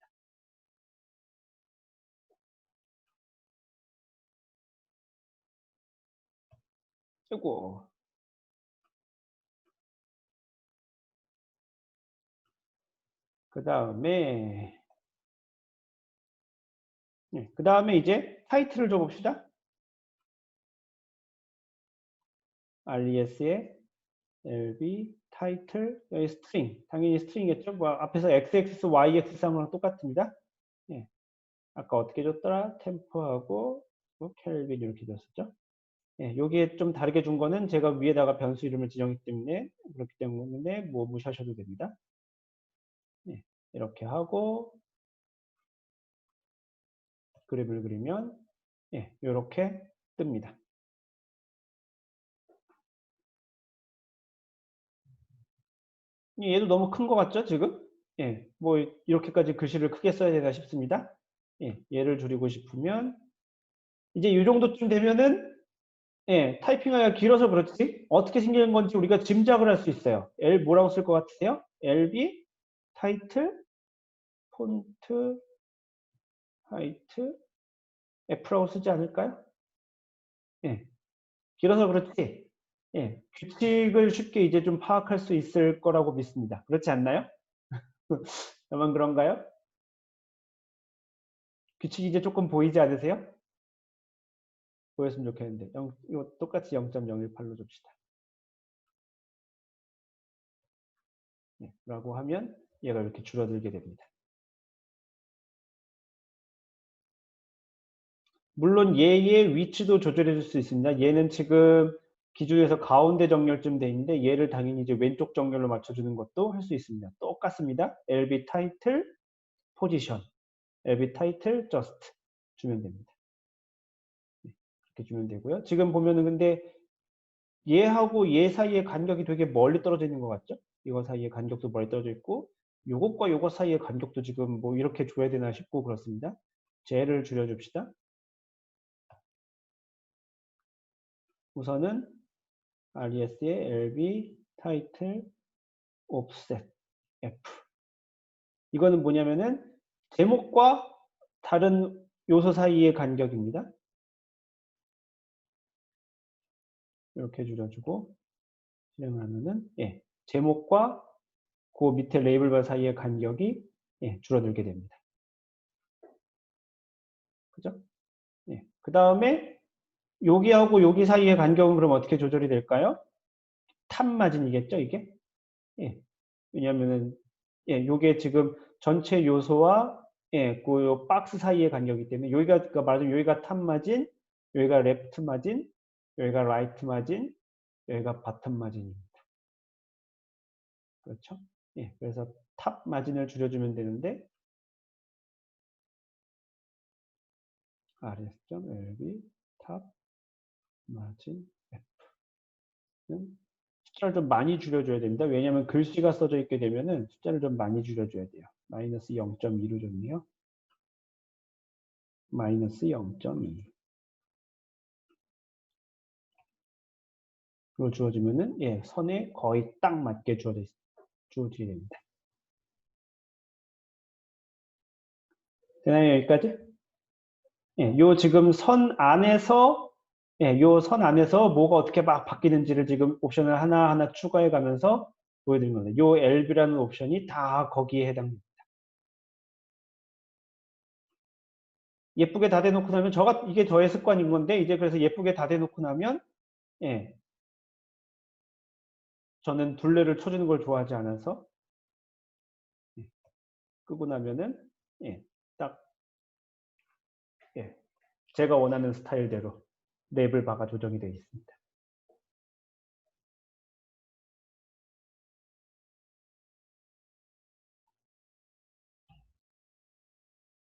쓰고 그 다음에 예, 그 다음에 이제 타이틀을 줘봅시다. RES의 LB 타이틀 여기 스트링 당연히 스트링이겠죠. 뭐 앞에서 x-axis, y-axis랑 똑같습니다. 예, 아까 어떻게 줬더라? 템포하고 뭐 켈빈 이렇게 줬었죠. 예, 여기에 좀 다르게 준 거는 제가 위에다가 변수 이름을 지정했기 때문에 그렇기 때문에 뭐 무시하셔도 됩니다. 예, 이렇게 하고 그래프를 그리면 예, 이렇게 뜹니다. 얘도 너무 큰 것 같죠, 지금? 예, 뭐 이렇게까지 글씨를 크게 써야 되나 싶습니다. 예, 얘를 줄이고 싶으면 이제 이 정도쯤 되면은 예, 타이핑하기가 길어서 그렇지 어떻게 생기는 건지 우리가 짐작을 할 수 있어요. L 뭐라고 쓸 것 같으세요? LB 타이틀 폰트 하이트 F라고 쓰지 않을까요? 예, 길어서 그렇지. 예, 규칙을 쉽게 이제 좀 파악할 수 있을 거라고 믿습니다. 그렇지 않나요? 저만 그런가요? 규칙이 이제 조금 보이지 않으세요? 보였으면 좋겠는데 이거 똑같이 0.018로 줍시다. 네, 라고 하면 얘가 이렇게 줄어들게 됩니다. 물론 얘의 위치도 조절해 줄 수 있습니다. 얘는 지금 기준에서 가운데 정렬쯤 돼 있는데 얘를 당연히 이제 왼쪽 정렬로 맞춰주는 것도 할 수 있습니다. 똑같습니다. LB 타이틀 포지션 LB 타이틀 just 주면 됩니다. 네, 그렇게 주면 되고요. 지금 보면은 근데 얘하고 얘 사이의 간격이 되게 멀리 떨어져 있는 것 같죠? 이거 사이의 간격도 멀리 떨어져 있고 요것과 요것 사이의 간격도 지금 뭐 이렇게 줘야 되나 싶고 그렇습니다. 쟤를 줄여줍시다. 우선은 RES의 LB 타이틀 옵셋 F 이거는 뭐냐면은 제목과 다른 요소 사이의 간격입니다. 이렇게 줄여주고 실행을 하면은 예, 제목과 그 밑에 레이블 사이의 간격이 예, 줄어들게 됩니다. 그죠? 예. 그 다음에 여기하고 여기 사이의 간격은 그럼 어떻게 조절이 될까요? 탑 마진이겠죠, 이게? 예. 왜냐면은 예, 요게 지금 전체 요소와 예, 그 요 박스 사이의 간격이기 때문에 여기가 그러니까 말하자면 여기가 탑 마진, 여기가 레프트 마진, 여기가 라이트 마진, 여기가 바텀 마진입니다. 그렇죠? 예, 그래서 탑 마진을 줄여주면 되는데 rs.lb 탑 마진 f는 숫자를 좀 많이 줄여줘야 됩니다. 왜냐하면 글씨가 써져 있게 되면은 숫자를 좀 많이 줄여줘야 돼요. 마이너스 0.2로 줬네요. 마이너스 0.2. 그걸 주어지면은 예, 선에 거의 딱 맞게 주어지게 됩니다. 되나요, 여기까지? 예, 요 지금 선 안에서 예, 요 선 안에서 뭐가 어떻게 막 바뀌는지를 지금 옵션을 하나하나 추가해 가면서 보여드린 겁니다. 요 LB라는 옵션이 다 거기에 해당됩니다. 예쁘게 다 대놓고 나면 이게 저의 습관인 건데 이제 그래서 예쁘게 다 대놓고 나면 예, 저는 둘레를 쳐주는 걸 좋아하지 않아서 예, 끄고 나면은 예, 딱 예, 제가 원하는 스타일대로 랩을 바가 조정이 되어 있습니다.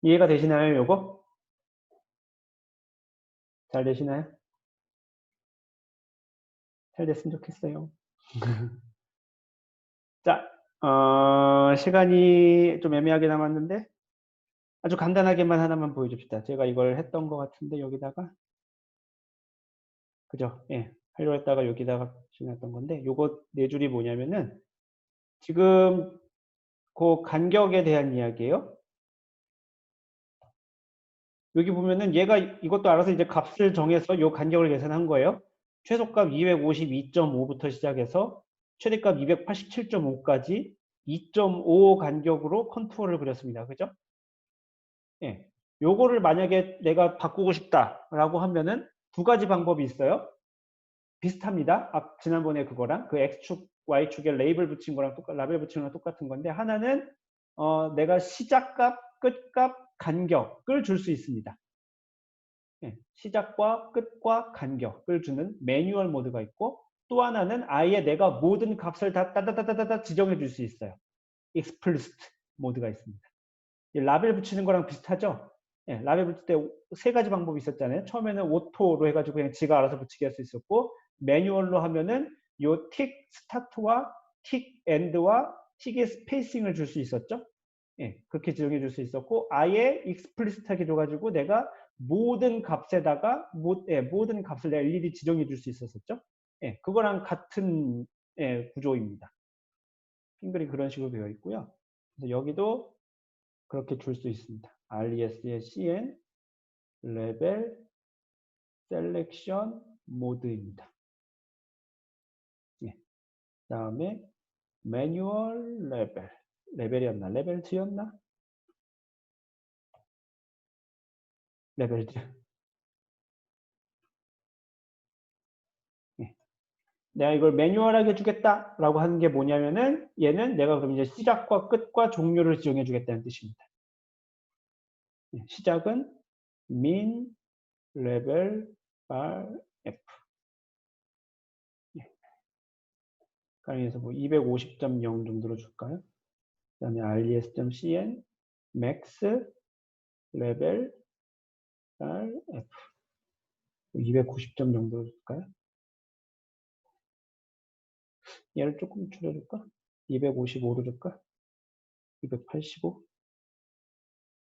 이해가 되시나요, 요거? 잘 되시나요? 잘 됐으면 좋겠어요. 자, 시간이 좀 애매하게 남았는데 아주 간단하게만 하나만 보여줍시다. 제가 이걸 했던 것 같은데 여기다가 그죠? 예, 하려고 했다가 여기다가 지났던 건데 요거 네 줄이 뭐냐면은 지금 그 간격에 대한 이야기예요. 여기 보면은 얘가 이것도 알아서 이제 값을 정해서 요 간격을 계산한 거예요. 최소값 252.5부터 시작해서 최대값 287.5까지 2.5 간격으로 컨투어를 그렸습니다. 그죠? 예. 요거를 만약에 내가 바꾸고 싶다라고 하면은 두 가지 방법이 있어요. 비슷합니다. 지난번에 그거랑 그 X축, Y축에 레이블 붙인 거랑 라벨 붙인 거랑 똑같은 건데 하나는 내가 시작값, 끝값, 간격을 줄 수 있습니다. 예, 시작과 끝과 간격을 주는 매뉴얼 모드가 있고 또 하나는 아예 내가 모든 값을 다 따다다다다 지정해 줄 수 있어요. explicit 모드가 있습니다. 라벨 붙이는 거랑 비슷하죠? 예, 라벨 붙일 때 세 가지 방법이 있었잖아요. 처음에는 오토로 해가지고 그냥 지가 알아서 붙이게 할 수 있었고 매뉴얼로 하면은 요 틱 스타트와 틱 엔드와 틱의 스페이싱을 줄 수 있었죠. 예, 그렇게 지정해 줄 수 있었고 아예 익스플리시트하게 줘가지고 내가 모든 값에다가 모든 값을 내가 일일이 지정해 줄 수 있었었죠. 예, 그거랑 같은 예, 구조입니다. 핑글이 그런 식으로 되어 있고요. 그래서 여기도 그렇게 줄 수 있습니다. RES의 CN 레벨 셀렉션 모드입니다. 예, 다음에 매뉴얼 레벨이었나? 레벨 2였나? 레벨 2. 예. 내가 이걸 매뉴얼하게 주겠다라고 하는 게 뭐냐면은 얘는 내가 그럼 이제 시작과 끝과 종료를 지정해 주겠다는 뜻입니다. 예, 시작은 min 레벨 bar f. 예. 가령해서 뭐 250.0 정도로 줄까요? 그 다음에 res.cn max 레벨 bar f 290점 정도로 줄까요? 얘를 조금 줄여줄까? 255로 줄까? 285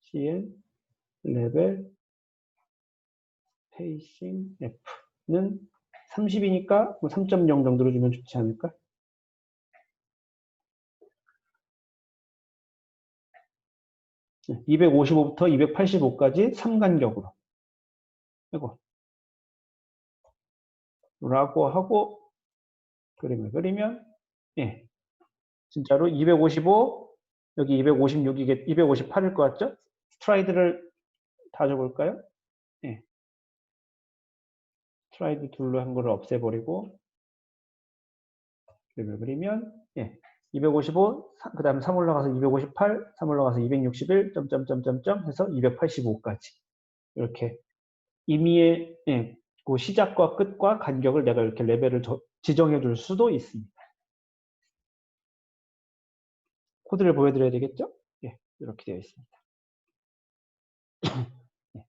cn 레벨 페이싱 f는 30이니까 뭐 3.0 정도로 주면 좋지 않을까? 255부터 285까지 3간격으로. 이거. 라고 하고 그림을 그리면 예, 진짜로 255 여기 256이게 258일 것 같죠? 스트라이드를 다 줘볼까요? 예, 스트라이드 툴로 한 거를 없애버리고 그림을 그리면 예, 255, 그 다음에 3 올라가서 258, 3 올라가서 261, 점점점점점 해서 285까지 이렇게 임의의 예, 그 시작과 끝과 간격을 내가 이렇게 레벨을 지정해 줄 수도 있습니다. 코드를 보여드려야 되겠죠? 예, 이렇게 되어 있습니다.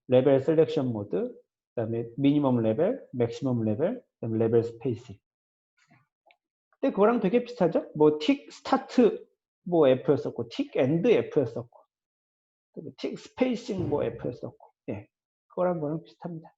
레벨 셀렉션 모드, 그다음에 미니멈 레벨, 맥시멈 레벨, 그다음에 레벨 스페이싱. 근데 그거랑 되게 비슷하죠? 뭐 틱 스타트 뭐 F였었고, 틱 엔드 F였었고, 틱 스페이싱 뭐 F였었고, 예, 그거랑 비슷합니다.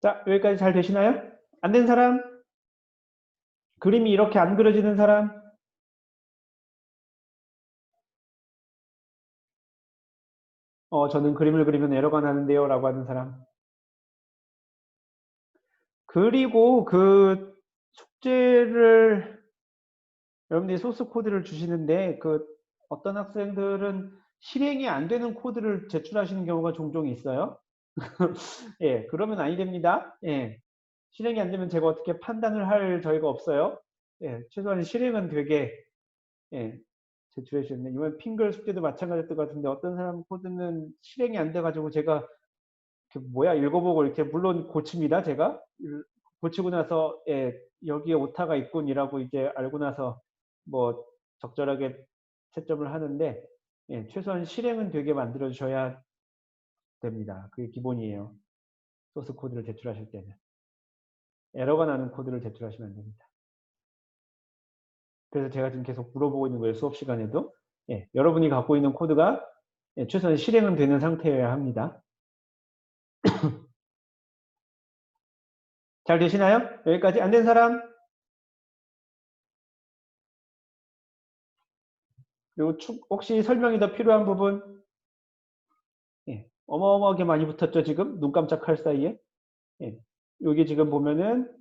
자, 여기까지 잘 되시나요? 안 된 사람? 그림이 이렇게 안 그려지는 사람? 저는 그림을 그리면 에러가 나는데요. 라고 하는 사람. 그리고 그 숙제를 여러분들이 소스 코드를 주시는데 그 어떤 학생들은 실행이 안 되는 코드를 제출하시는 경우가 종종 있어요. 예, 그러면 아니 됩니다. 예, 실행이 안 되면 제가 어떻게 판단을 할 저희가 없어요. 예, 최소한 실행은 되게 예, 제출해 주셨네. 이번 핑글 숙제도 마찬가지였던 것 같은데 어떤 사람 코드는 실행이 안 돼가지고 제가 뭐야 읽어보고 이렇게 물론 고칩니다. 제가 고치고 나서 예, 여기에 오타가 있군이라고 이제 알고 나서 뭐 적절하게 채점을 하는데 예, 최소한 실행은 되게 만들어 주셔야 됩니다. 그게 기본이에요. 소스 코드를 제출하실 때는 에러가 나는 코드를 제출하시면 안 됩니다. 그래서 제가 지금 계속 물어보고 있는 거예요. 수업 시간에도 예, 여러분이 갖고 있는 코드가 예, 최소한 실행은 되는 상태여야 합니다. 잘 되시나요? 여기까지 안 된 사람? 그리고 혹시 설명이 더 필요한 부분? 예, 어마어마하게 많이 붙었죠, 지금? 눈 깜짝할 사이에. 예, 여기 지금 보면은,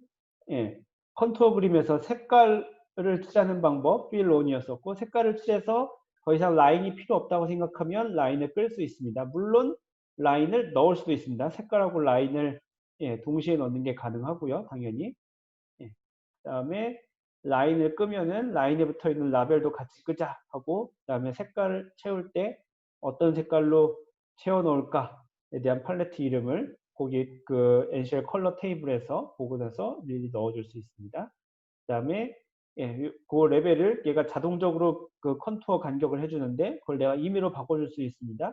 예, 컨투어 그림에서 색깔을 칠하는 방법, 필 온이었었고, 색깔을 칠해서 더 이상 라인이 필요 없다고 생각하면 라인을 끌 수 있습니다. 물론, 라인을 넣을 수도 있습니다. 색깔하고 라인을 예, 동시에 넣는 게 가능하고요, 당연히. 예, 그 다음에 라인을 끄면은 라인에 붙어 있는 라벨도 같이 끄자 하고, 그 다음에 색깔을 채울 때 어떤 색깔로 채워 놓을까에 대한 팔레트 이름을 거기 그 NCL 컬러 테이블에서 보고 나서 미리 넣어줄 수 있습니다. 그 다음에 예, 그 레벨을 얘가 자동적으로 그 컨투어 간격을 해주는데 그걸 내가 임의로 바꿔줄 수 있습니다.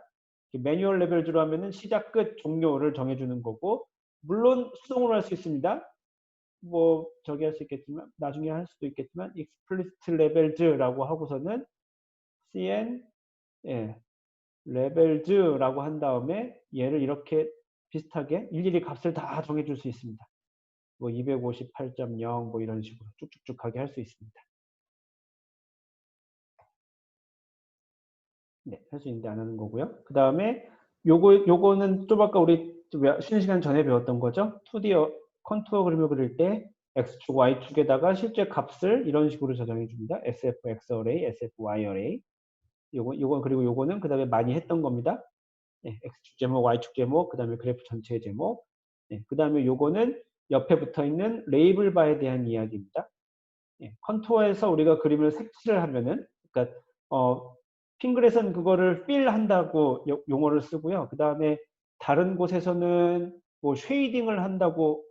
매뉴얼 레벨즈로 하면은 시작, 끝, 종료를 정해주는 거고 물론 수동으로 할 수 있습니다. 뭐 저기 할 수 있겠지만 나중에 할 수도 있겠지만 explicit labels라고 하고서는 cn 예, labels라고 한 다음에 얘를 이렇게 비슷하게 일일이 값을 다 정해줄 수 있습니다. 뭐 258.0 뭐 이런 식으로 쭉쭉쭉 하게 할 수 있습니다. 네, 할 수 있는데 안 하는 거고요. 그 다음에 요거는 좀 아까 우리 쉬는 시간 전에 배웠던 거죠. 2D 컨투어 그림을 그릴 때 X축, Y축에다가 실제 값을 이런 식으로 저장해 줍니다. SFX array, SFY array. 요거 그리고 요거는 그 다음에 많이 했던 겁니다. 네, X축 제목, Y축 제목, 그 다음에 그래프 전체의 제목. 네, 그 다음에 요거는 옆에 붙어 있는 레이블 바에 대한 이야기입니다. 예, 컨투어에서 우리가 그림을 색칠을 하면은, 그러니까 핑글에서는 그거를 필 한다고 용어를 쓰고요. 그 다음에 다른 곳에서는 뭐 쉐이딩을 한다고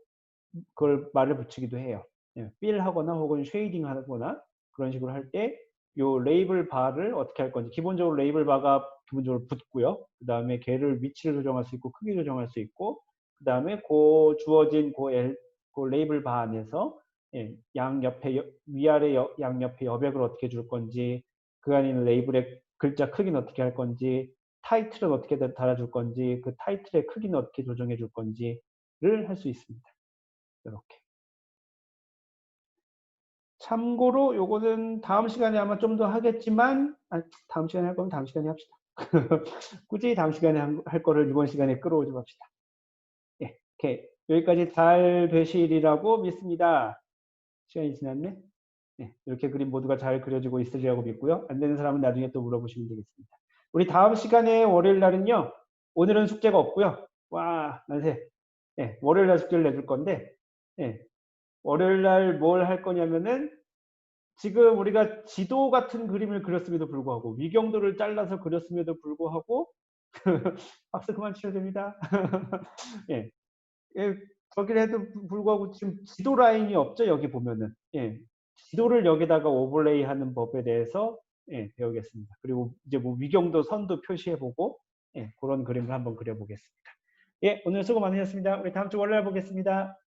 그걸 말을 붙이기도 해요. 예, 필 하거나 혹은 쉐이딩 하거나 그런 식으로 할 때 요 레이블 바를 어떻게 할 건지 기본적으로 레이블 바가 기본적으로 붙고요. 그 다음에 걔를 위치를 조정할 수 있고 크기 조정할 수 있고 그 다음에 그 주어진 그 레이블 바 안에서 예, 양옆에 위아래 양옆에 여백을 어떻게 줄 건지 그 안에 있는 레이블의 글자 크기는 어떻게 할 건지 타이틀은 어떻게 달아줄 건지 그 타이틀의 크기는 어떻게 조정해 줄 건지를 할 수 있습니다. 이렇게. 참고로 요거는 다음 시간에 아마 좀 더 하겠지만, 다음 시간에 할 거면 다음 시간에 합시다. 굳이 다음 시간에 할 거를 이번 시간에 끌어오지 맙시다. 예, 오케이. 여기까지 잘 되시리라고 믿습니다. 시간이 지났네. 네, 이렇게 그림 모두가 잘 그려지고 있으리라고 믿고요. 안 되는 사람은 나중에 또 물어보시면 되겠습니다. 우리 다음 시간에 월요일 날은요. 오늘은 숙제가 없고요. 와, 만세. 예, 월요일 날 숙제를 내줄 건데, 예, 월요일 날 뭘 할 거냐면은 지금 우리가 지도 같은 그림을 그렸음에도 불구하고 위경도를 잘라서 그렸음에도 불구하고 박수 그만 치셔도 됩니다. 예, 예, 저기를 해도 불구하고 지금 지도 라인이 없죠. 여기 보면은. 예, 지도를 여기다가 오버레이 하는 법에 대해서 예, 배우겠습니다. 그리고 이제 뭐 위경도 선도 표시해보고 예, 그런 그림을 한번 그려보겠습니다. 예, 오늘 수고 많으셨습니다. 우리 다음 주 월요일 보겠습니다.